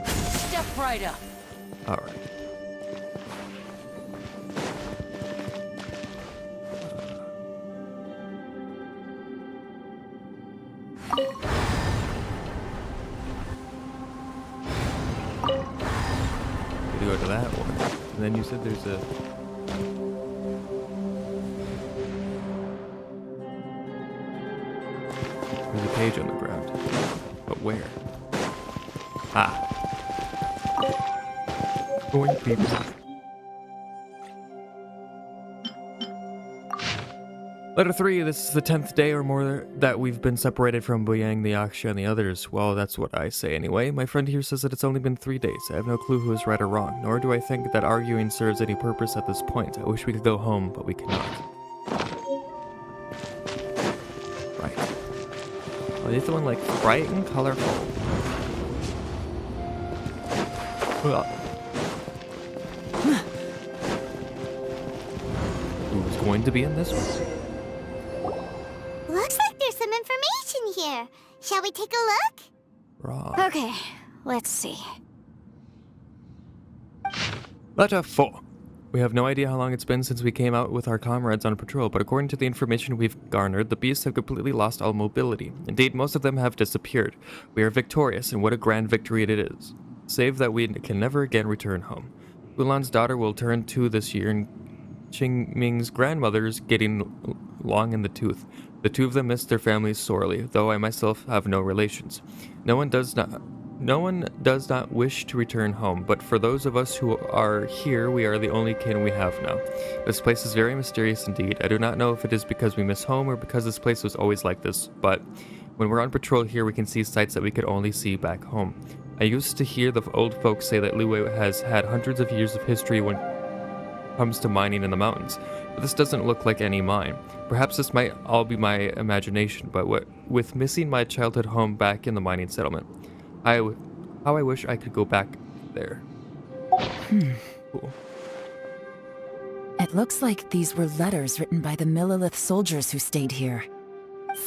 Step right up. Alright. We go to that one. And then you said there's a... There's a page on the ground. But where? Ah. Going people. Letter 3, this is the 10th day or more that we've been separated from Buyang, the Yaksha, and the others. Well, that's what I say anyway. My friend here says that it's only been 3 days. I have no clue who is right or wrong, nor do I think that arguing serves any purpose at this point. I wish we could go home, but we cannot. Right. Well, this one like bright and colorful. Ugh. Who's going to be in this one? Looks like there's some information here. Shall we take a look? Raw. Okay, let's see. Letter 4. We have no idea how long it's been since we came out with our comrades on patrol, but according to the information we've garnered, the beasts have completely lost all mobility. Indeed, most of them have disappeared. We are victorious, and what a grand victory it is. Save that we can never again return home. Ulan's daughter will turn 2 this year, and Qingming's grandmother's getting long in the tooth. The two of them miss their families sorely, though I myself have no relations. No one does not wish to return home, but for those of us who are here, we are the only kin we have now. This place is very mysterious indeed. I do not know if it is because we miss home or because this place was always like this, but When we're on patrol here, we can see sights that we could only see back home. I used to hear the old folks say that Liyue has had hundreds of years of history when it comes to mining in the mountains, but this doesn't look like any mine. Perhaps this might all be my imagination, but with missing my childhood home back in the mining settlement, how I wish I could go back there. Cool. It looks like these were letters written by the Millelith soldiers who stayed here.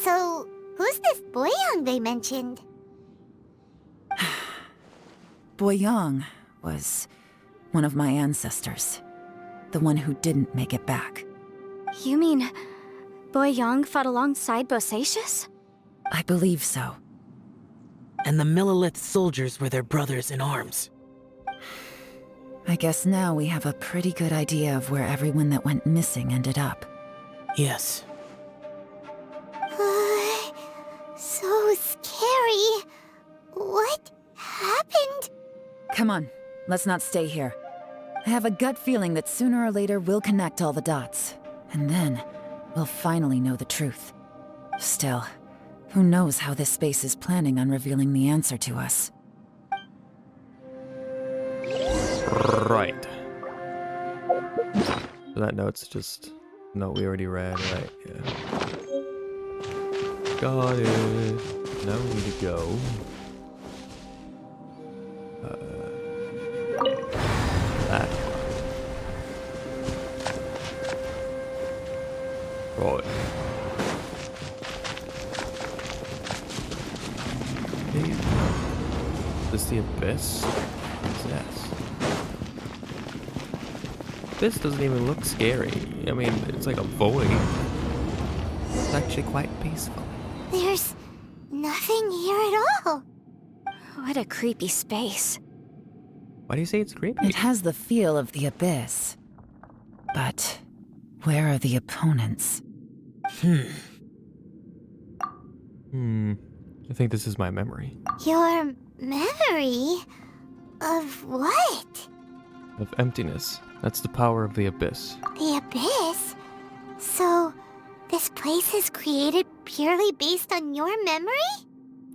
So, who's this Boyang they mentioned? Boyang was one of my ancestors. The one who didn't make it back. You mean Boyang fought alongside Bosacius? I believe so. And the Millelith soldiers were their brothers in arms. I guess now we have a pretty good idea of where everyone that went missing ended up. Yes. So scary. What happened? Come on, let's not stay here. I have a gut feeling that sooner or later we'll connect all the dots. And then, we'll finally know the truth. Still, who knows how this space is planning on revealing the answer to us. Right. So that note's just... No, we already read, right? Yeah. Got it. Now we need to go. That one. Right. Is this the abyss? Yes. This doesn't even look scary. I mean, it's like a void. It's actually quite peaceful. There's nothing here at all. What a creepy space. Why do you say it's creepy? It has the feel of the abyss. But where are the opponents? I think this is my memory. Your memory? Of what? Of emptiness. That's the power of the abyss. The abyss? So, this place is created purely based on your memory?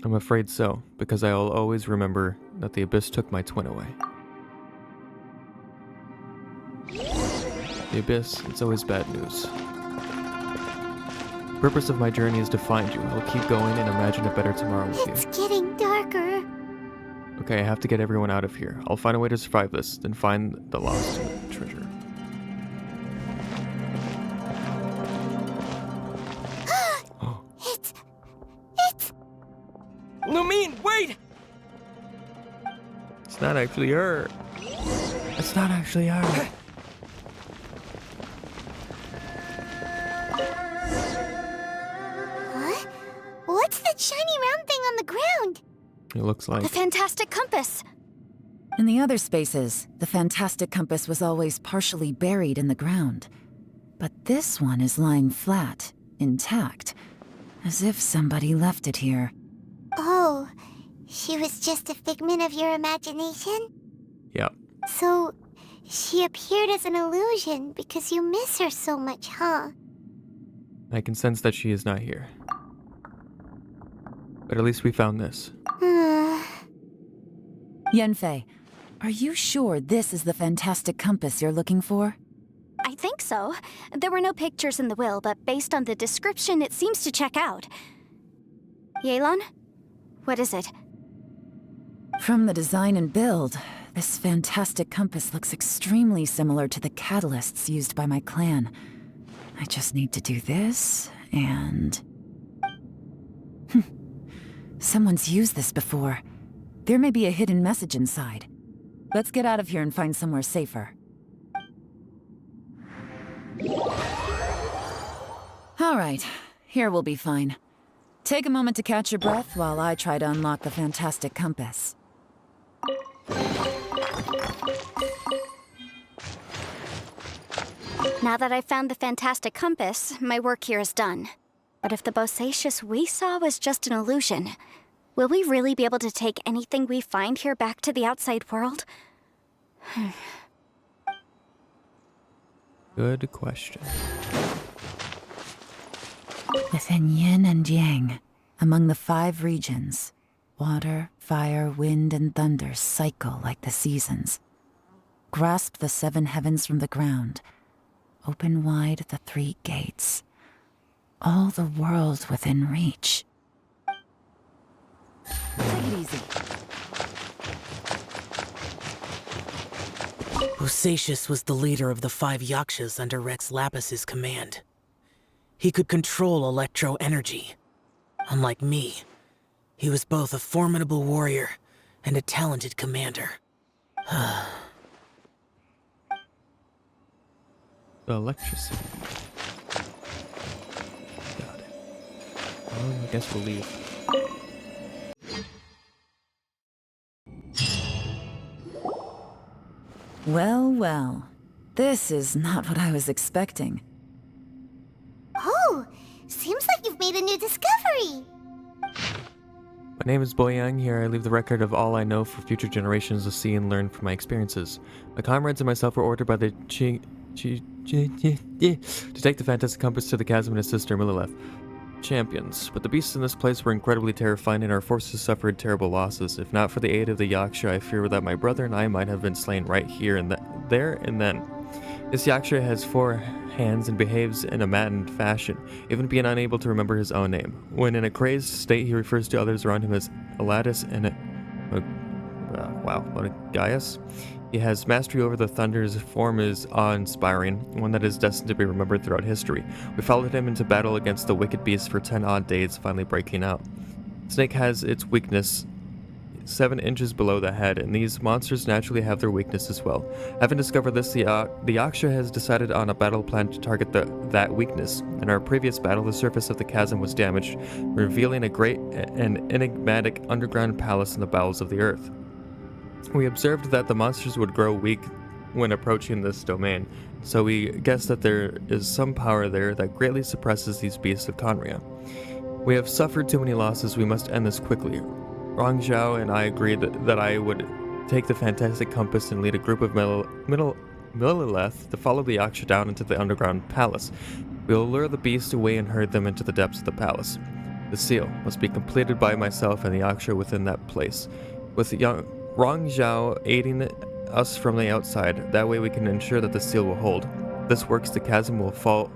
I'm afraid so, because I'll always remember that the abyss took my twin away. The abyss, it's always bad news. The purpose of my journey is to find you. I'll keep going and imagine a better tomorrow with you. It's getting darker. Okay, I have to get everyone out of here. I'll find a way to survive this, then find the lost treasure. It's... Lumine, wait! It's not actually her. It's not actually her. What? What's that shiny round thing on the ground? It looks like... The fantastic compass! In the other spaces, the fantastic compass was always partially buried in the ground. But this one is lying flat, intact, as if somebody left it here. Oh, she was just a figment of your imagination? Yep. So, she appeared as an illusion because you miss her so much, huh? I can sense that she is not here. But at least we found this. Yanfei, are you sure this is the fantastic compass you're looking for? I think so. There were no pictures in the will, but based on the description, it seems to check out. Yelan? What is it? From the design and build, this fantastic compass looks extremely similar to the catalysts used by my clan. I just need to do this, and... Someone's used this before. There may be a hidden message inside. Let's get out of here and find somewhere safer. All right, here we'll be fine. Take a moment to catch your breath while I try to unlock the fantastic compass. Now that I've found the fantastic compass, my work here is done. But if the Bosacius we saw was just an illusion, will we really be able to take anything we find here back to the outside world? Good question. Within yin and yang, Among the 5 regions, water, fire, wind, and thunder cycle like the seasons. Grasp the 7 heavens from the ground. Open wide the 3 gates. All the world within reach. Take it easy. Osatius was the leader of the 5 Yakshas under Rex Lapis's command. He could control electro energy. Unlike me, he was both a formidable warrior and a talented commander. The electricity. Got it. Well, I guess we'll leave. Well, well. This is not what I was expecting. Oh, seems like you've made a new discovery. My name is Boyang. Here I leave the record of all I know for future generations to see and learn from my experiences. My comrades and myself were ordered by the to take the fantastic compass to the chasm and his sister Millilith. Champions, but the beasts in this place were incredibly terrifying and our forces suffered terrible losses. If not for the aid of the Yaksha, I fear that my brother and I might have been slain right here and there and then. This Yaksha has 4 hands and behaves in a maddened fashion, even being unable to remember his own name. When in a crazed state, he refers to others around him as Elatus and Gaius. He has mastery over the thunder. His form is awe-inspiring, one that is destined to be remembered throughout history. We followed him into battle against the wicked beast for 10 odd days, finally breaking out. Snake has its weakness 7 inches below the head, and these monsters naturally have their weakness as well. Having discovered this, the Yaksha has decided on a battle plan to target that weakness. In our previous battle, the surface of the chasm was damaged, revealing a great and enigmatic underground palace in the bowels of the earth. We observed that the monsters would grow weak when approaching this domain, so we guessed that there is some power there that greatly suppresses these beasts of Conria. We have suffered too many losses, we must end this quickly. Rong Zhao and I agreed that I would take the fantastic compass and lead a group of Millilith to follow the Yaksha down into the underground palace. We will lure the beast away and herd them into the depths of the palace. The seal must be completed by myself and the Yaksha within that place, with Rong Zhao aiding us from the outside. That way we can ensure that the seal will hold. If this works, the chasm will fall.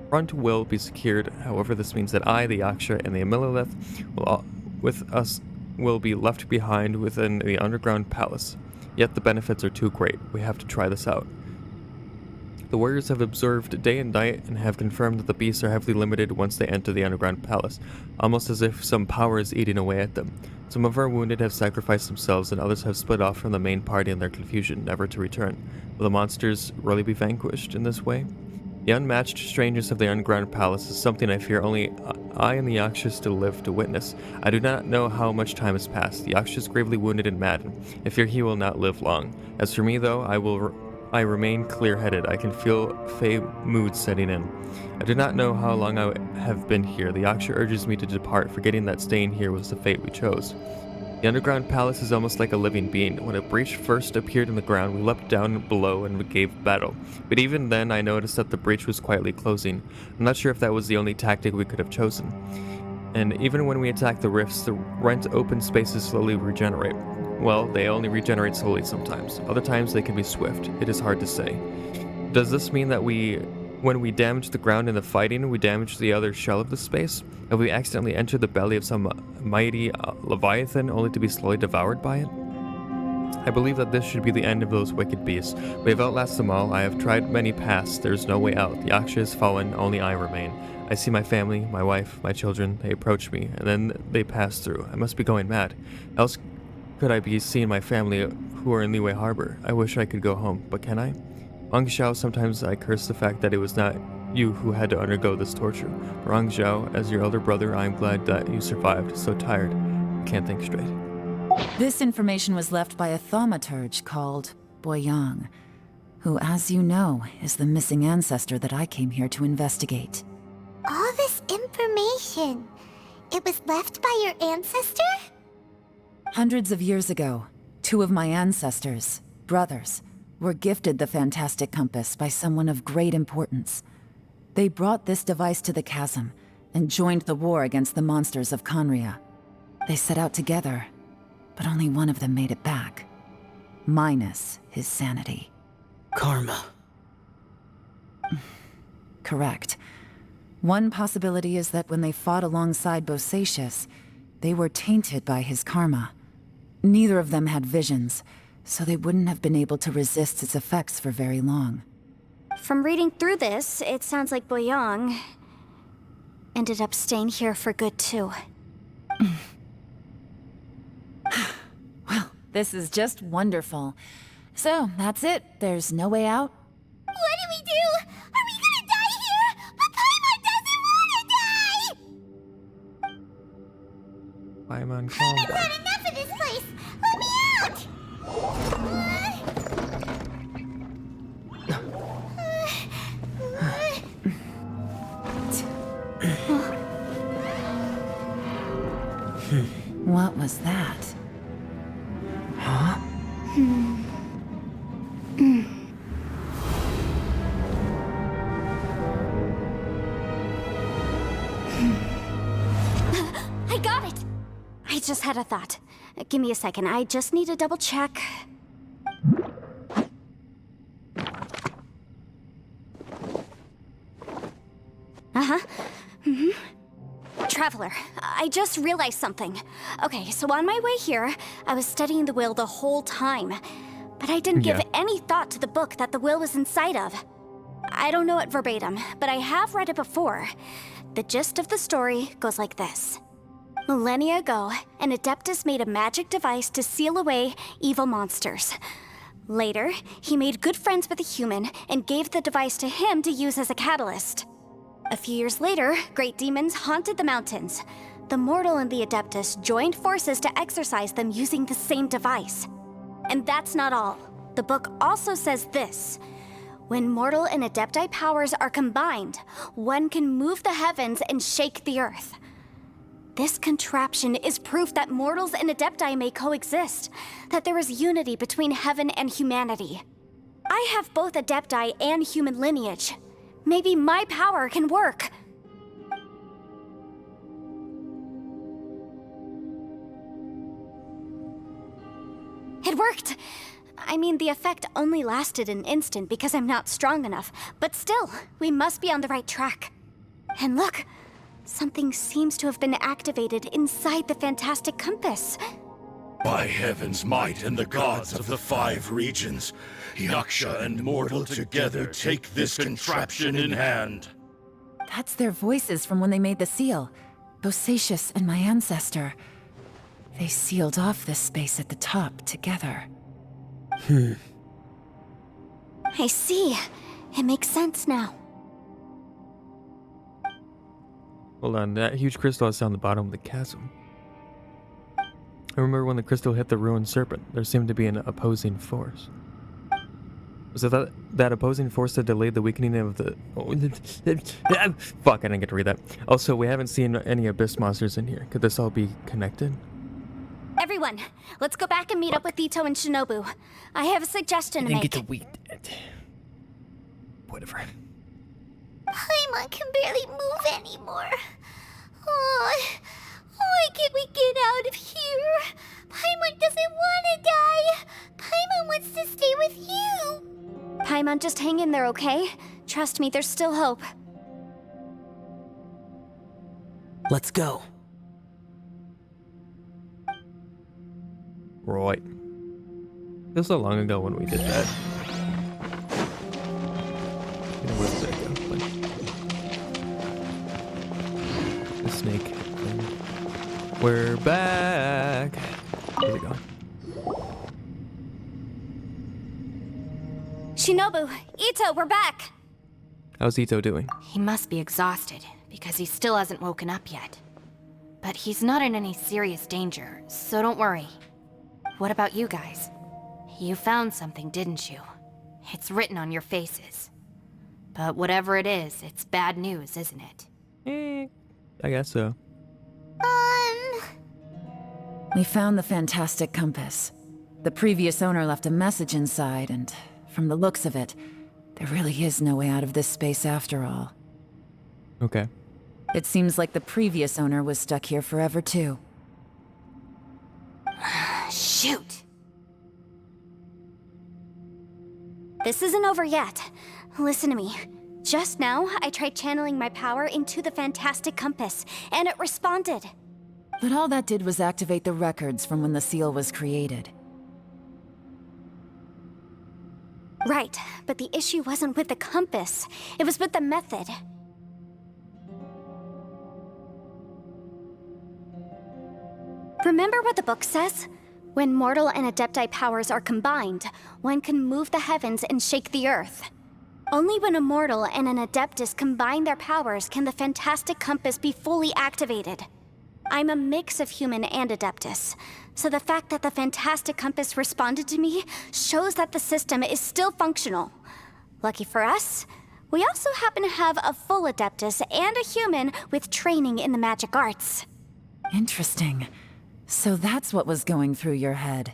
Front will be secured. However, this means that I, the Yaksha, and the Millilith will be left behind within the underground palace. Yet the benefits are too great. We have to try this out. The warriors have observed day and night and have confirmed that the beasts are heavily limited once they enter the underground palace, almost as if some power is eating away at them. Some of our wounded have sacrificed themselves and others have split off from the main party in their confusion, never to return. Will the monsters really be vanquished in this way? The unmatched strangeness of the underground palace is something I fear only I and the Yaksha still live to witness. I do not know how much time has passed. The Yaksha is gravely wounded and maddened. I fear he will not live long. As for me, though, I remain clear-headed. I can feel Fey mood setting in. I do not know how long I have been here. The Yaksha urges me to depart, forgetting that staying here was the fate we chose. The underground palace is almost like a living being. When a breach first appeared in the ground, we leapt down below and we gave battle. But even then, I noticed that the breach was quietly closing. I'm not sure if that was the only tactic we could have chosen. And even when we attack the rifts, the rent open spaces slowly regenerate. Well, they only regenerate slowly sometimes. Other times they can be swift. It is hard to say. Does this mean that when we damage the ground in the fighting, we damage the other shell of the space? Have we accidentally entered the belly of some mighty leviathan only to be slowly devoured by it? I believe that this should be the end of those wicked beasts. We have outlasted them all. I have tried many paths. There is no way out. The Yaksha is fallen. Only I remain. I see my family, my wife, my children. They approach me, and then they pass through. I must be going mad. Else could I be seeing my family who are in Liyue Harbor? I wish I could go home, but can I? Wang Xiao, sometimes I curse the fact that it was not you who had to undergo this torture. Wang Xiao, as your elder brother, I am glad that you survived. So tired. Can't think straight. This information was left by a thaumaturge called Boyang, who, as you know, is the missing ancestor that I came here to investigate. All this information, it was left by your ancestor? Hundreds of years ago, 2 of my ancestors, brothers, were gifted the fantastic compass by someone of great importance. They brought this device to the chasm, and joined the war against the monsters of Conria. They set out together, but only one of them made it back. Minus his sanity. Karma. Correct. One possibility is that when they fought alongside Bosacius, they were tainted by his karma. Neither of them had visions, so they wouldn't have been able to resist its effects for very long. From reading through this, it sounds like Boyang ended up staying here for good too. Well, this is just wonderful. So, that's it. There's no way out? What do we do? Are we gonna die here? But Paimon doesn't wanna die! Paimon, calm Paimon's down. had enough of this place! Let me out! What was that? Huh? I got it! I just had a thought. Give me a second, I just need to double check. Uh-huh. Traveler, I just realized something. Okay, so on my way here, I was studying the will the whole time. But I didn't give any thought to the book that the will was inside of. I don't know it verbatim, but I have read it before. The gist of the story goes like this. Millennia ago, an Adeptus made a magic device to seal away evil monsters. Later, he made good friends with a human and gave the device to him to use as a catalyst. A few years later, great demons haunted the mountains. The mortal and the Adeptus joined forces to exorcise them using the same device. And that's not all. The book also says this. When mortal and Adepti powers are combined, one can move the heavens and shake the earth. This contraption is proof that mortals and Adepti may coexist, that there is unity between heaven and humanity. I have both Adepti and human lineage. Maybe my power can work. It worked! I mean, the effect only lasted an instant because I'm not strong enough, but still, we must be on the right track. And look, something seems to have been activated inside the fantastic compass. By heaven's might and the gods of the 5 regions, Yaksha and mortal together take this contraption in hand. That's their voices from when they made the seal. Bosacius and my ancestor. They sealed off this space at the top together. I see. It makes sense now. Hold on, that huge crystal is on the bottom of the chasm. I remember when the crystal hit the ruined serpent, there seemed to be an opposing force. Was it that opposing force that delayed the weakening of the... Fuck, I didn't get to read that. Also, we haven't seen any abyss monsters in here. Could this all be connected? Everyone, let's go back and meet up with Ito and Shinobu. I have a suggestion to I make. didn't get to read it. Whatever. Paimon can barely move anymore. Oh, why can't we get out of here? Paimon doesn't want to die. Paimon wants to stay with you. Paimon, just hang in there, okay? Trust me, there's still hope. Let's go. Right. Feels so long ago when we did that. Where did that go? The snake thing. We're back. Here we go. Shinobu, Ito, we're back! How's Ito doing? He must be exhausted, because he still hasn't woken up yet. But he's not in any serious danger, so don't worry. What about you guys? You found something, didn't you? It's written on your faces. But whatever it is, it's bad news, isn't it? I guess so. We found the fantastic compass. The previous owner left a message inside, and from the looks of it, there really is no way out of this space after all. Okay. It seems like the previous owner was stuck here forever too. Shoot! This isn't over yet. Listen to me. Just now, I tried channeling my power into the Fantastic Compass, and it responded. But all that did was activate the records from when the seal was created. Right, but the issue wasn't with the compass. It was with the method. Remember what the book says? When mortal and Adepti powers are combined, one can move the heavens and shake the earth. Only when a mortal and an Adeptus combine their powers can the Fantastic Compass be fully activated. I'm a mix of human and Adeptus, so the fact that the Fantastic Compass responded to me shows that the system is still functional. Lucky for us, we also happen to have a full Adeptus and a human with training in the magic arts. Interesting. So that's what was going through your head.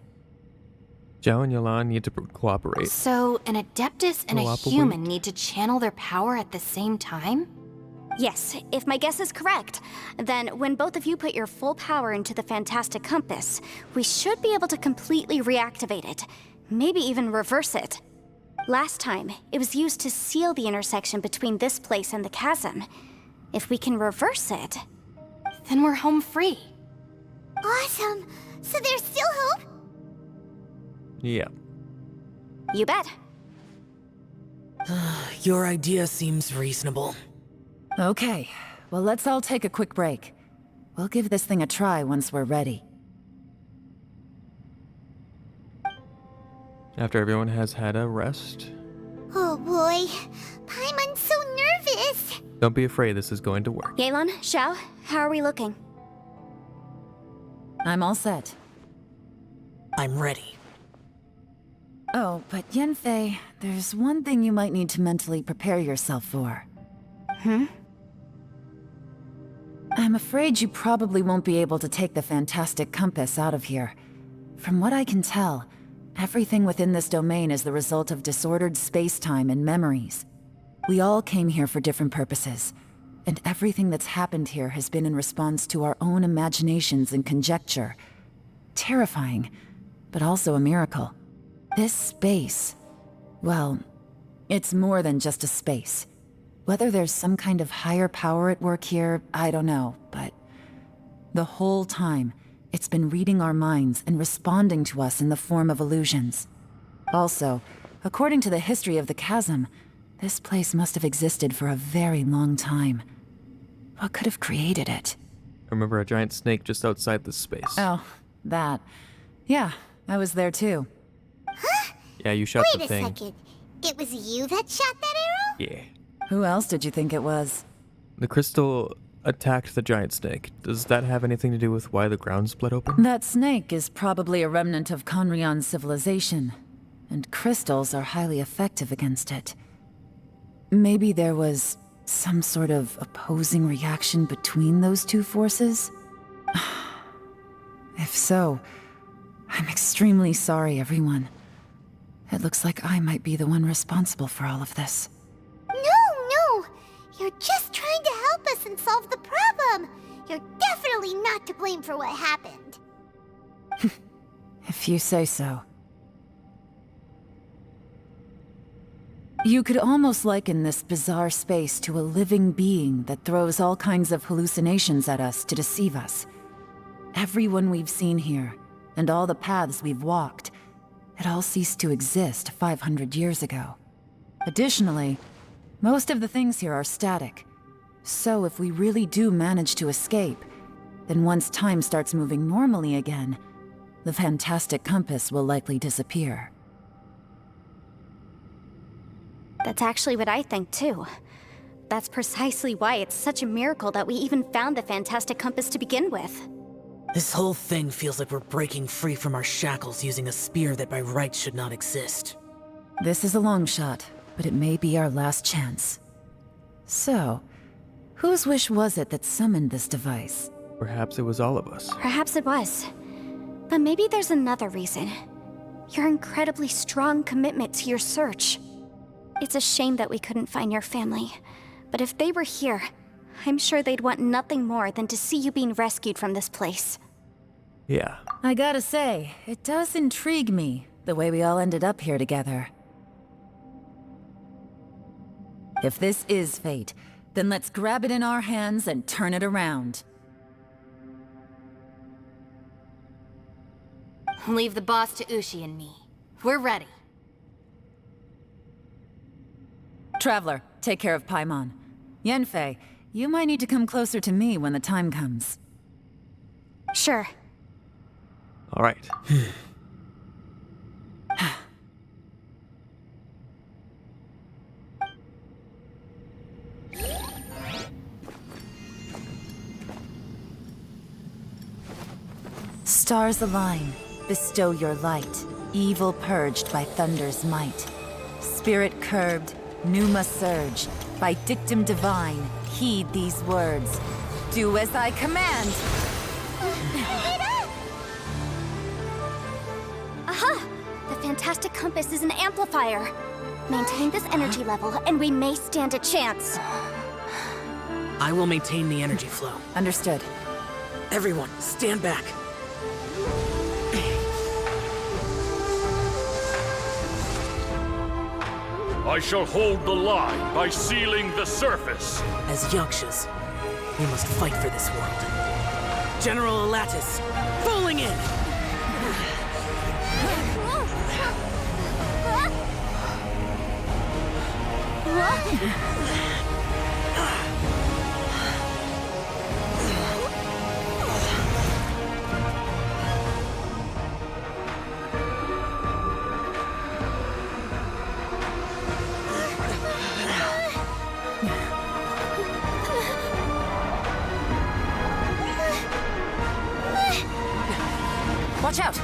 Zhao and Yalan need to cooperate. So, an Adeptus and a human need to channel their power at the same time? Yes, if my guess is correct, then when both of you put your full power into the Fantastic Compass, we should be able to completely reactivate it, maybe even reverse it. Last time, it was used to seal the intersection between this place and the chasm. If we can reverse it, then we're home free. Awesome! So there's still hope? Yeah. You bet. Your idea seems reasonable. Okay, well let's all take a quick break. We'll give this thing a try once we're ready. After everyone has had a rest. Oh boy, Paimon's so nervous! Don't be afraid, this is going to work. Yelan, Xiao, how are we looking? I'm all set. I'm ready. Oh, but Yanfei, there's one thing you might need to mentally prepare yourself for. I'm afraid you probably won't be able to take the Fantastic Compass out of here. From what I can tell, everything within this domain is the result of disordered space-time and memories. We all came here for different purposes, and everything that's happened here has been in response to our own imaginations and conjecture. Terrifying, but also a miracle. This space, well, it's more than just a space. Whether there's some kind of higher power at work here, I don't know, but the whole time, it's been reading our minds and responding to us in the form of illusions. Also, according to the history of the chasm, this place must have existed for a very long time. What could have created it? I remember a giant snake just outside this space. Oh, that. Yeah, I was there too. Huh? Yeah, you shot Wait the a thing. second. It was you that shot that arrow? Yeah. Who else did you think it was? The crystal attacked the giant snake. Does that have anything to do with why the ground split open? That snake is probably a remnant of Conrion's civilization, and crystals are highly effective against it. Maybe there was some sort of opposing reaction between those two forces? If so, I'm extremely sorry, everyone. It looks like I might be the one responsible for all of this. No! You're just trying to help us and solve the problem! You're definitely not to blame for what happened. If you say so. You could almost liken this bizarre space to a living being that throws all kinds of hallucinations at us to deceive us. Everyone we've seen here, and all the paths we've walked, it all ceased to exist 500 years ago. Additionally, most of the things here are static. So if we really do manage to escape, then once time starts moving normally again, the Fantastic Compass will likely disappear. That's actually what I think too. That's precisely why it's such a miracle that we even found the Fantastic Compass to begin with. This whole thing feels like we're breaking free from our shackles using a spear that by rights should not exist. This is a long shot, but it may be our last chance. So, whose wish was it that summoned this device? Perhaps it was all of us. Perhaps it was. But maybe there's another reason. Your incredibly strong commitment to your search. It's a shame that we couldn't find your family. But if they were here, I'm sure they'd want nothing more than to see you being rescued from this place. Yeah. I gotta say, it does intrigue me, the way we all ended up here together. If this is fate, then let's grab it in our hands and turn it around. Leave the boss to Ushi and me. We're ready. Traveler, take care of Paimon. Yanfei, you might need to come closer to me when the time comes. Sure. All right. Stars align, bestow your light, evil purged by thunder's might. Spirit curbed, pneuma surge, by dictum divine, heed these words. Do as I command! Aha! The fantastic compass is an amplifier. Maintain this energy level, and we may stand a chance. I will maintain the energy flow. Understood. Everyone, stand back. I shall hold the line by sealing the surface. As Yakshas, we must fight for this world. General Elatus, falling in! Watch out!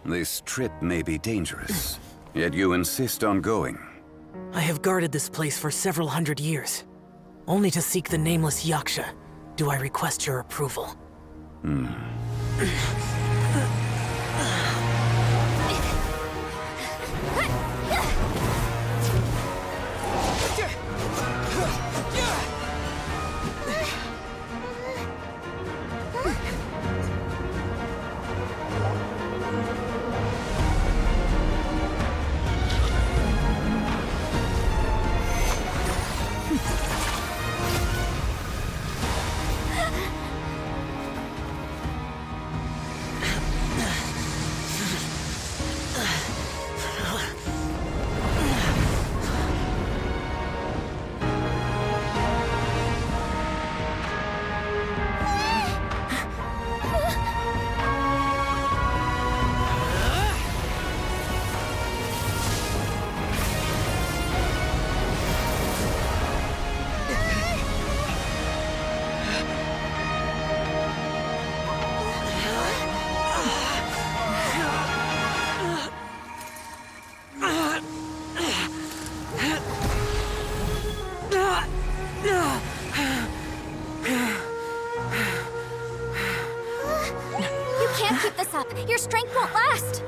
This trip may be dangerous, yet you insist on going. I have guarded this place for several hundred years. Only to seek the nameless Yaksha do I request your approval. Your strength won't last!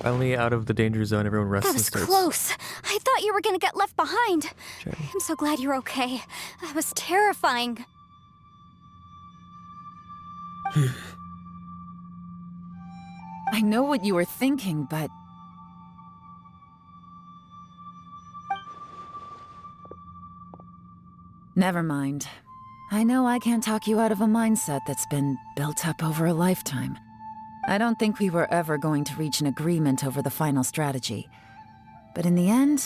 Finally out of the danger zone, everyone rests That and was starts. close. I thought you were gonna get left behind. chatting. I'm so glad you're okay. That was terrifying. I know what you were thinking, but... Never mind. I know I can't talk you out of a mindset that's been built up over a lifetime. I don't think we were ever going to reach an agreement over the final strategy. But in the end,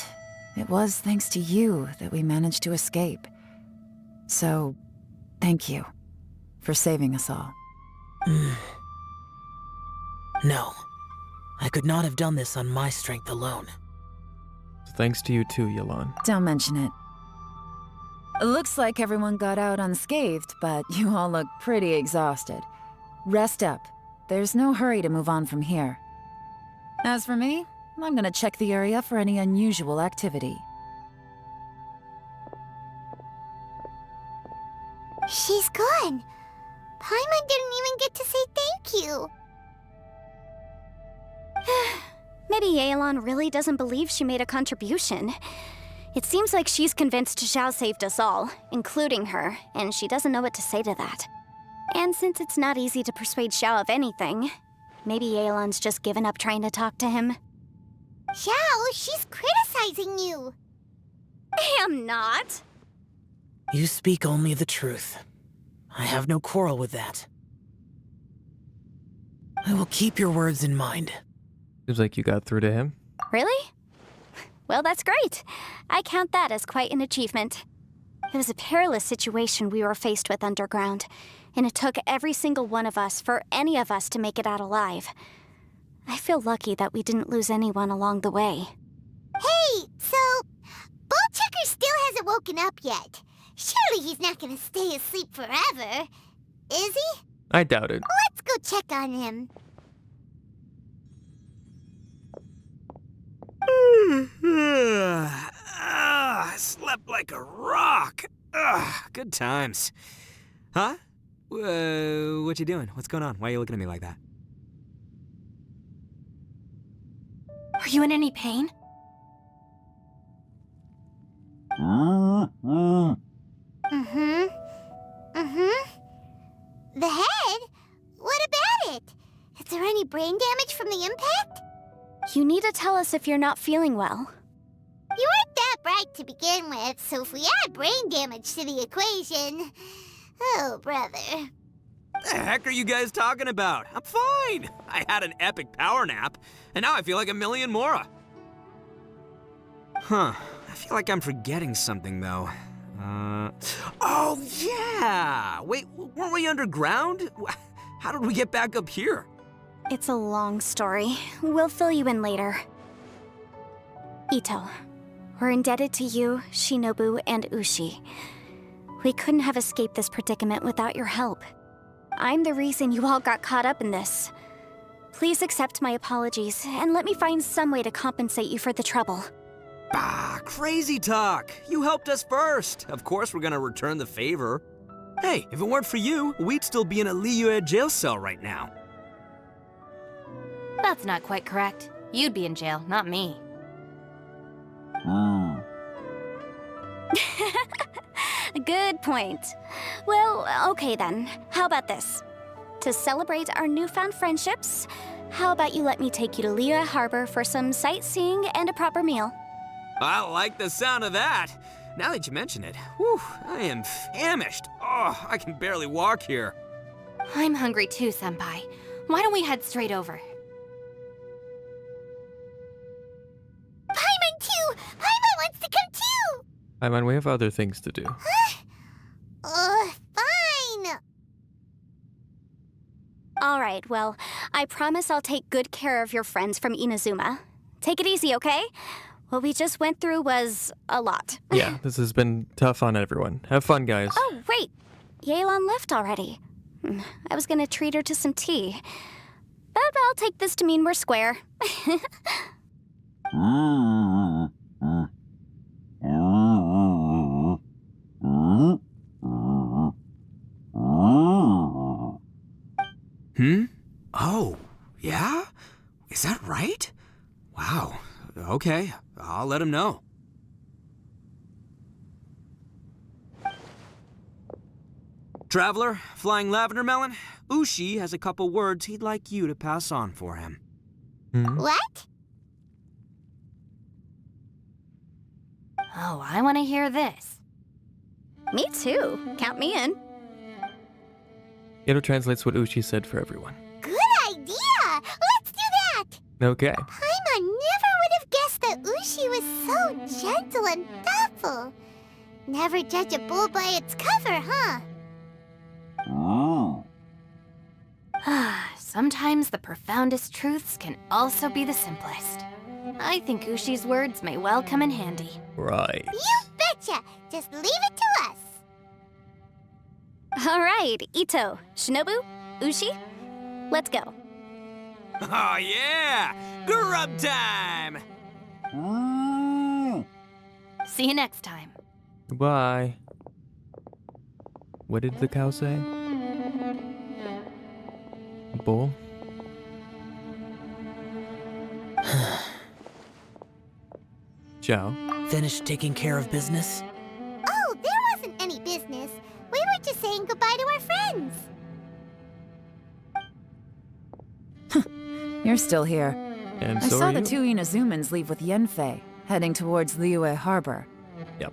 it was thanks to you that we managed to escape. So, thank you for saving us all. No. I could not have done this on my strength alone. So thanks to you too, Yelan. Don't mention it. Looks like everyone got out unscathed, but you all look pretty exhausted. Rest up. There's no hurry to move on from here. As for me, I'm gonna check the area for any unusual activity. She's gone. Paimon didn't even get to say thank you. Maybe Yelan really doesn't believe she made a contribution. It seems like she's convinced Xiao saved us all, including her, and she doesn't know what to say to that. And since it's not easy to persuade Xiao of anything, maybe Yelan's just given up trying to talk to him. Xiao, she's criticizing you. I am not. You speak only the truth. I have no quarrel with that. I will keep your words in mind. Seems like you got through to him. Really? Well, that's great. I count that as quite an achievement. It was a perilous situation we were faced with underground, and it took every single one of us for any of us to make it out alive. I feel lucky that we didn't lose anyone along the way. Hey, so Ballchecker still hasn't woken up yet. Surely he's not gonna stay asleep forever, is he? I doubt it. Let's go check on him. I slept like a rock. Good times. Huh? What you doing? What's going on? Why are you looking at me like that? Are you in any pain? The head? What about it? Is there any brain damage from the impact? You need to tell us if you're not feeling well. You weren't that bright to begin with, so if we add brain damage to the equation... Oh, brother. The heck are you guys talking about? I'm fine. I had an epic power nap, and now I feel like a million more. Huh. I feel like I'm forgetting something, though. Oh, yeah! Wait, weren't we underground? How did we get back up here? It's a long story. We'll fill you in later. Ito, we're indebted to you, Shinobu, and Ushi. We couldn't have escaped this predicament without your help. I'm the reason you all got caught up in this. Please accept my apologies, and let me find some way to compensate you for the trouble. Bah, crazy talk. You helped us first. Of course we're gonna return the favor. Hey, if it weren't for you, we'd still be in a Liyue jail cell right now. That's not quite correct. You'd be in jail, not me. Good point. Well, okay then. How about this? To celebrate our newfound friendships, how about you let me take you to Liyue Harbor for some sightseeing and a proper meal? I like the sound of that. Now that you mention it, whew, I am famished. Oh, I can barely walk here. I'm hungry too, Senpai. Why don't we head straight over? Paimon too! Paimon wants to come too! I mean, we have other things to do. Fine! Alright, well, I promise I'll take good care of your friends from Inazuma. Take it easy, okay? What we just went through was a lot. Yeah, this has been tough on everyone. Have fun, guys. Oh, wait! Yelan left already. I was gonna treat her to some tea. But I'll take this to mean we're square. Oh, yeah? Is that right? Wow. Okay, I'll let him know. Traveler, Flying Lavender Melon, Ushi has a couple words he'd like you to pass on for him. What? Oh, I want to hear this. Me too. Count me in. It translates what Uchi said for everyone. Good idea! Let's do that! Okay. Paimon never would have guessed that Ushi was so gentle and thoughtful. Never judge a bull by its cover, huh? Sometimes the profoundest truths can also be the simplest. I think Ushi's words may well come in handy. Right. You betcha! Just leave it to us! All right, Ito, Shinobu, Ushi, let's go. Oh yeah! Grub time! See you next time. Goodbye. What did the cow say? Bull? Ciao. Finished taking care of business? Oh, there wasn't any business. We were just saying goodbye to our friends. You're still here. And I so saw are the you. two Inazumans leave with Yenfei, heading towards Liyue Harbor. Yep.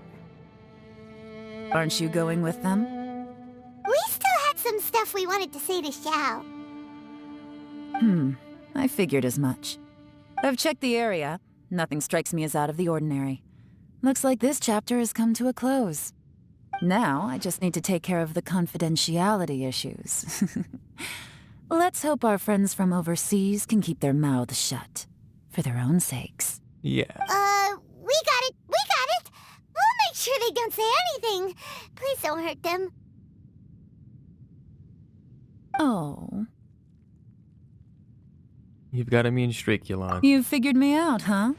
Aren't you going with them? We still had some stuff we wanted to say to Xiao. I figured as much. I've checked the area. Nothing strikes me as out of the ordinary. Looks like this chapter has come to a close. Now, I just need to take care of the confidentiality issues. Let's hope our friends from overseas can keep their mouths shut. For their own sakes. Yeah. We got it! We got it! We'll make sure they don't say anything. Please don't hurt them. Oh. You've got a mean streak, Yolande. You figured me out, huh?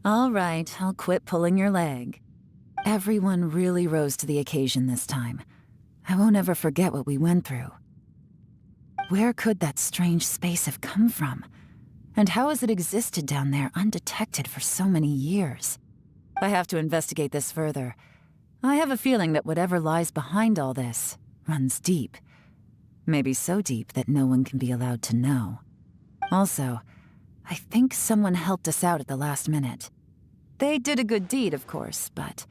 All right, I'll quit pulling your leg. Everyone really rose to the occasion this time. I won't ever forget what we went through. Where could that strange space have come from? And how has it existed down there undetected for so many years? I have to investigate this further. I have a feeling that whatever lies behind all this runs deep. Maybe so deep that no one can be allowed to know. Also, I think someone helped us out at the last minute. They did a good deed, of course, but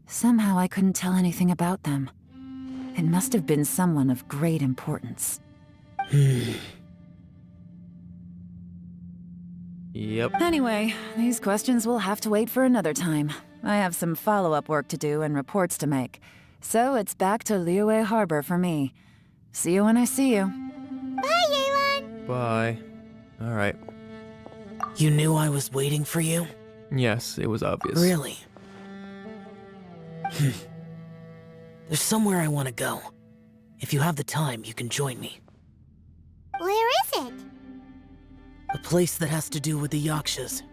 somehow I couldn't tell anything about them. It must have been someone of great importance. Yep. Anyway, these questions will have to wait for another time. I have some follow-up work to do and reports to make. So it's back to Liyue Harbor for me. See you when I see you. Bye, Yelan! Bye. Alright. You knew I was waiting for you? Yes, it was obvious. Really? There's somewhere I want to go. If you have the time, you can join me. Where is it? A place that has to do with the Yakshas.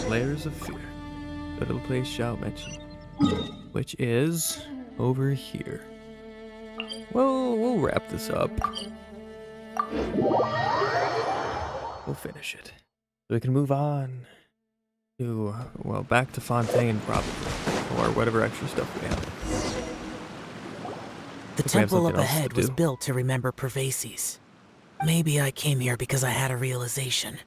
Layers of Fear. Go to the place Xiao mentioned. Which is over here. We'll wrap this up. We'll finish it. So we can move on to, well, back to Fontaine probably. Or whatever extra stuff we have. The If we have temple up something else to ahead was do. built to remember Pervases. Maybe I came here because I had a realization.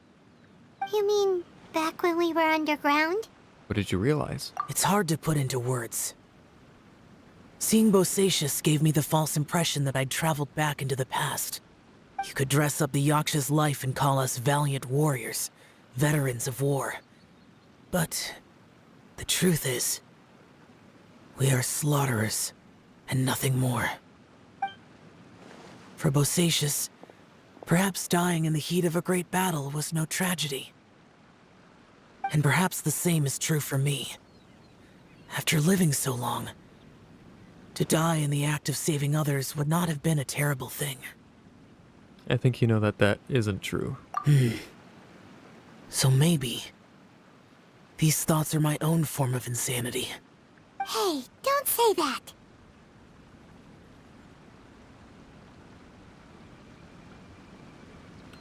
You mean back when we were underground? What did you realize? It's hard to put into words. Seeing Bosacius gave me the false impression that I'd traveled back into the past. You could dress up the Yaksha's life and call us valiant warriors, veterans of war. But the truth is, we are slaughterers, and nothing more. For Bosacius, perhaps dying in the heat of a great battle was no tragedy. And perhaps the same is true for me. After living so long, to die in the act of saving others would not have been a terrible thing. I think you know that that isn't true. So maybe these thoughts are my own form of insanity. Hey, don't say that.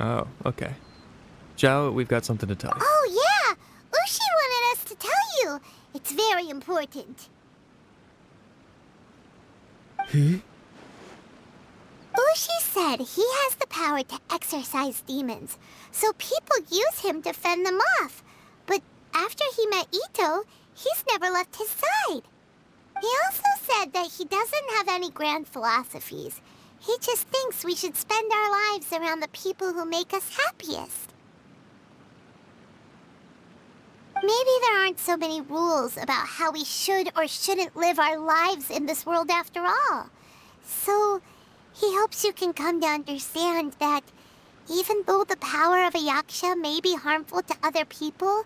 Oh, okay. Zhao, we've got something to tell you. Oh, yeah! Ushi wanted us to tell you. It's very important. Ushi said he has the power to exorcise demons, so people use him to fend them off. But after he met Ito, he's never left his side. He also said that he doesn't have any grand philosophies. He just thinks we should spend our lives around the people who make us happiest. Maybe there aren't so many rules about how we should or shouldn't live our lives in this world after all. So, he hopes you can come to understand that even though the power of a Yaksha may be harmful to other people,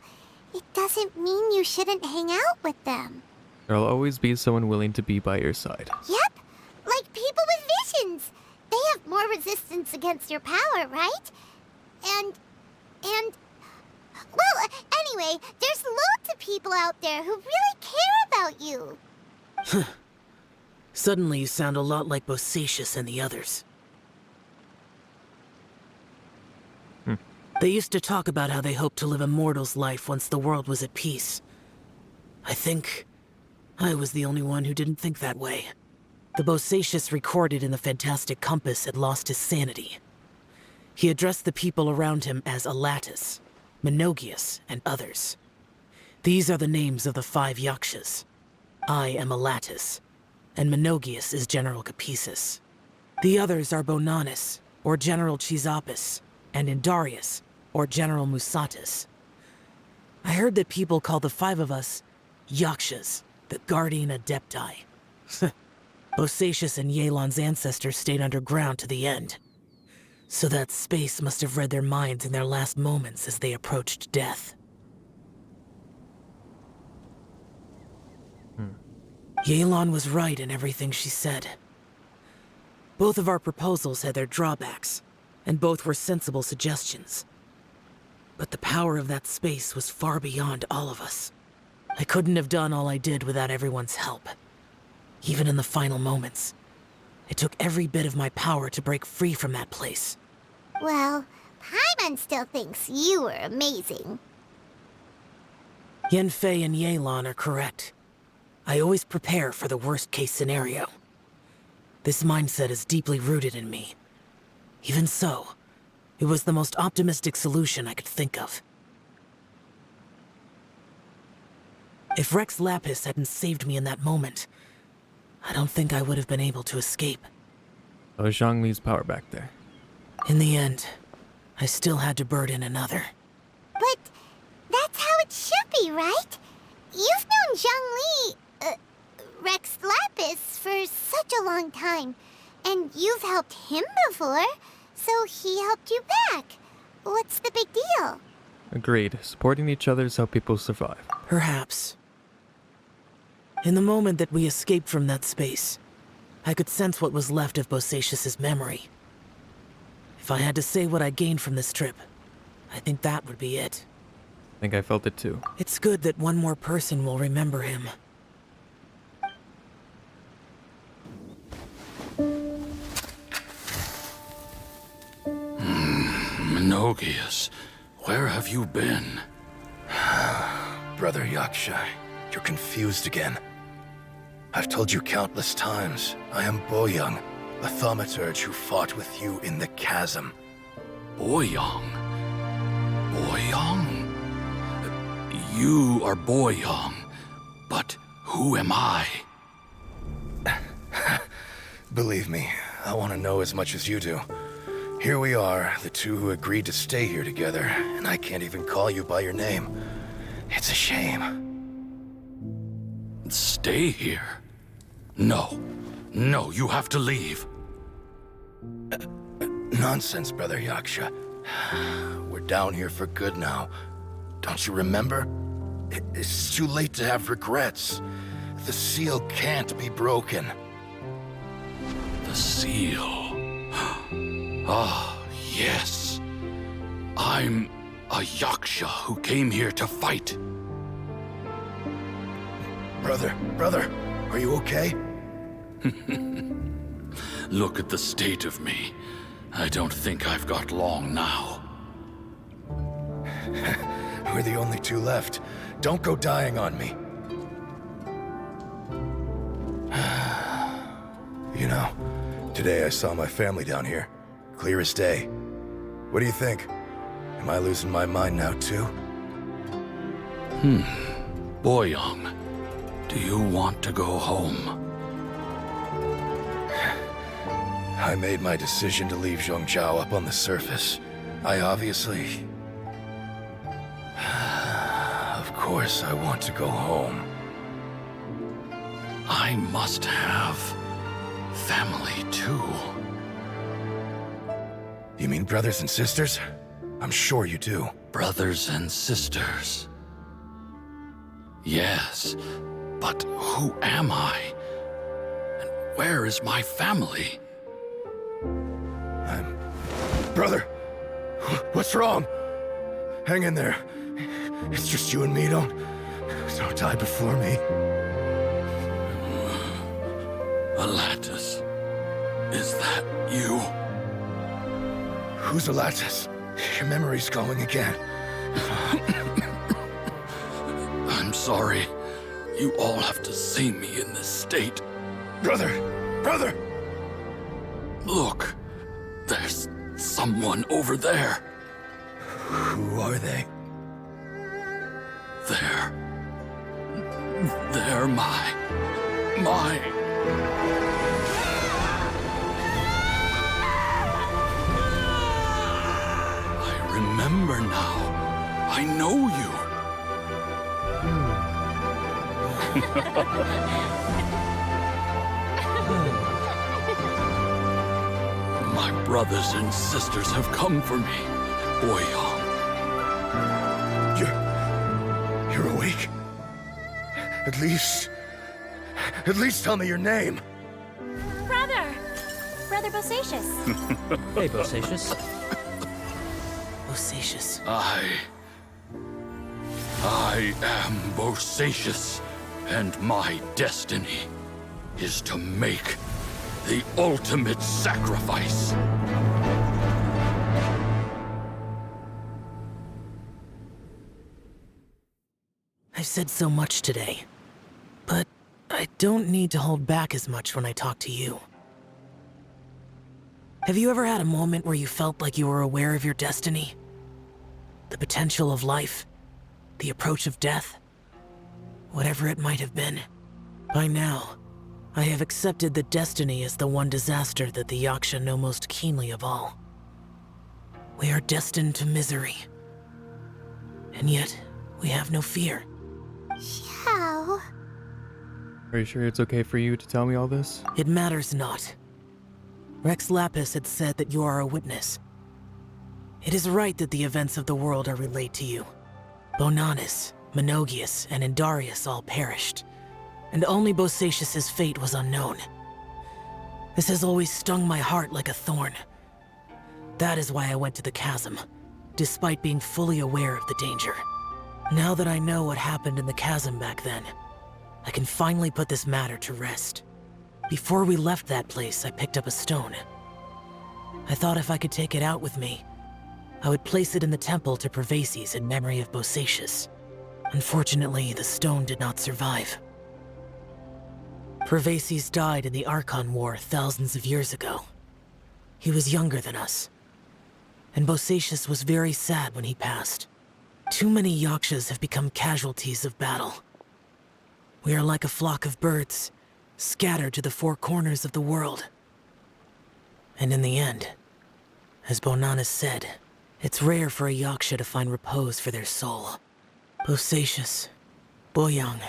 it doesn't mean you shouldn't hang out with them. There'll always be someone willing to be by your side. Yep, like people with visions. They have more resistance against your power, right? And... Well, anyway, there's loads of people out there who really care about you. Suddenly you sound a lot like Bosacius and the others. They used to talk about how they hoped to live a mortal's life once the world was at peace. I think I was the only one who didn't think that way. The Bosacius recorded in the Fantastic Compass had lost his sanity. He addressed the people around him as Alatus, Menogius, and others. These are the names of the 5 Yakshas. I am Alatus, and Menogius is General Capisis. The others are Bonanis, or General Chisapis, and Indarius, or General Musatis. I heard that people call the 5 of us Yakshas, the Guardian Adepti. Bosacius and Yelan's ancestors stayed underground to the end. So that space must have read their minds in their last moments as they approached death. Yelan was right in everything she said. Both of our proposals had their drawbacks, and both were sensible suggestions. But the power of that space was far beyond all of us. I couldn't have done all I did without everyone's help. Even in the final moments, it took every bit of my power to break free from that place. Well, Paimon still thinks you were amazing. Yanfei and Yelan are correct. I always prepare for the worst-case scenario. This mindset is deeply rooted in me. Even so, it was the most optimistic solution I could think of. If Rex Lapis hadn't saved me in that moment, I don't think I would have been able to escape. Oh, Zhongli's power back there. In the end, I still had to burden another. But that's how it should be, right? You've known Zhongli, Rex Lapis, for such a long time. And you've helped him before, so he helped you back. What's the big deal? Agreed. Supporting each other is how people survive. Perhaps. In the moment that we escaped from that space, I could sense what was left of Bosacius's memory. If I had to say what I gained from this trip, I think that would be it. I think I felt it too. It's good that one more person will remember him. Menogius, where have you been? Brother Yaksha, you're confused again. I've told you countless times, I am Boyoung, a thaumaturge who fought with you in the chasm. Boyoung? Boyoung? You are Boyoung, but who am I? Believe me, I want to know as much as you do. Here we are, the two who agreed to stay here together, and I can't even call you by your name. It's a shame. Stay here? No. No, you have to leave. Nonsense, Brother Yaksha. We're down here for good now. Don't you remember? It's too late to have regrets. The seal can't be broken. The seal. Ah, yes. I'm a Yaksha who came here to fight. Brother, are you okay? Look at the state of me. I don't think I've got long now. We're the only two left. Don't go dying on me. You know, today I saw my family down here. Clear as day. What do you think? Am I losing my mind now too? Boyoung, do you want to go home? I made my decision to leave Zhongzhou up on the surface. I obviously... Of course I want to go home. I must have family too. You mean brothers and sisters? I'm sure you do. Brothers and sisters. Yes, but who am I? And where is my family? Brother! What's wrong? Hang in there. It's just you and me, don't die before me. Alatus, is that you? Who's Alatus? Your memory's going again. I'm sorry. You all have to see me in this state. Brother! Brother! Look, there's someone over there. Who are they? They're my... I remember now. I know you. My brothers and sisters have come for me, Boyoung. You're awake? At least tell me your name. Brother Bosacious. Hey, Bosacious. Bosacious. I am Bosacious, and my destiny is to make the ultimate sacrifice. I've said so much today, but I don't need to hold back as much when I talk to you. Have you ever had a moment where you felt like you were aware of your destiny? The potential of life? The approach of death? Whatever it might have been. By now, I have accepted that destiny is the one disaster that the Yaksha know most keenly of all. We are destined to misery. And yet, we have no fear. How? Are you sure it's okay for you to tell me all this? It matters not. Rex Lapis had said that you are a witness. It is right that the events of the world are relayed to you. Bonanis, Menogius, and Indarius all perished, and only Bosacious' fate was unknown. This has always stung my heart like a thorn. That is why I went to the chasm, despite being fully aware of the danger. Now that I know what happened in the chasm back then, I can finally put this matter to rest. Before we left that place, I picked up a stone. I thought if I could take it out with me, I would place it in the temple to Pervases in memory of Bosacious. Unfortunately, the stone did not survive. Pervases died in the Archon War thousands of years ago. He was younger than us, and Bosacious was very sad when he passed. Too many Yakshas have become casualties of battle. We are like a flock of birds, scattered to the four corners of the world. And in the end, as Bonanis said, it's rare for a Yaksha to find repose for their soul. Bosacious, Boyoung,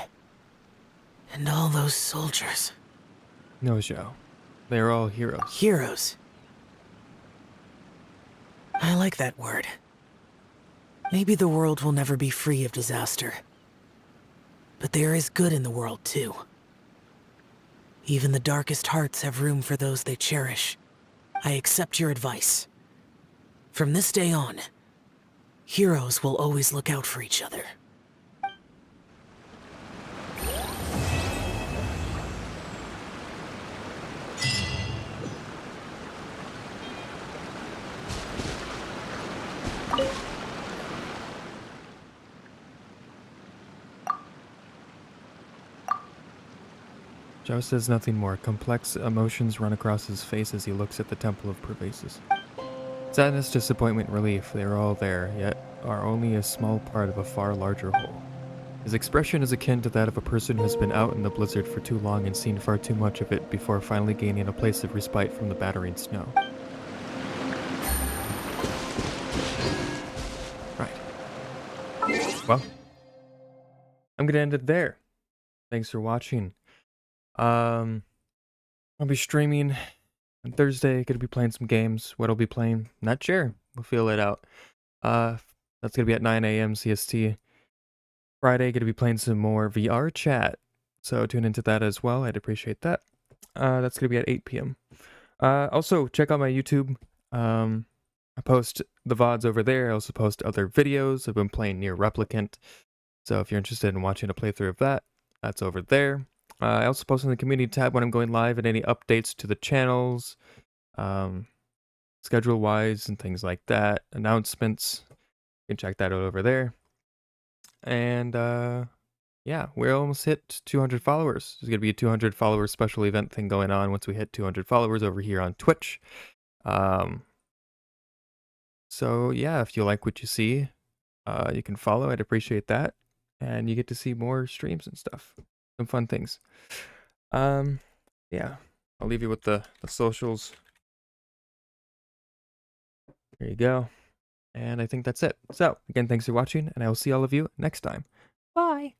and all those soldiers. No, Zhao. They are all heroes. Heroes. I like that word. Maybe the world will never be free of disaster. But there is good in the world, too. Even the darkest hearts have room for those they cherish. I accept your advice. From this day on, heroes will always look out for each other. Shadow says nothing more. Complex emotions run across his face as he looks at the Temple of Pervases. Sadness, disappointment, relief, they are all there, yet are only a small part of a far larger whole. His expression is akin to that of a person who has been out in the blizzard for too long and seen far too much of it before finally gaining a place of respite from the battering snow. Right. Well, I'm gonna end it there. Thanks for watching. I'll be streaming on Thursday. Gonna be playing some games. What I'll be playing, not sure. We'll feel it out. That's gonna be at 9 a.m. CST. Friday, gonna be playing some more VR chat. So tune into that as well. I'd appreciate that. That's gonna be at 8 p.m. Also, check out my YouTube. I post the VODs over there. I also post other videos. I've been playing Near Replicant. So if you're interested in watching a playthrough of that, that's over there. I also post in the community tab when I'm going live and any updates to the channels, schedule-wise and things like that, announcements. You can check that out over there. And yeah, we almost hit 200 followers. There's going to be a 200 followers special event thing going on once we hit 200 followers over here on Twitch. So yeah, if you like what you see, you can follow. I'd appreciate that. And you get to see more streams and stuff. Some fun things. Yeah, I'll leave you with the socials. There you go. And I think that's it. So, again, thanks for watching, and I will see all of you next time. Bye!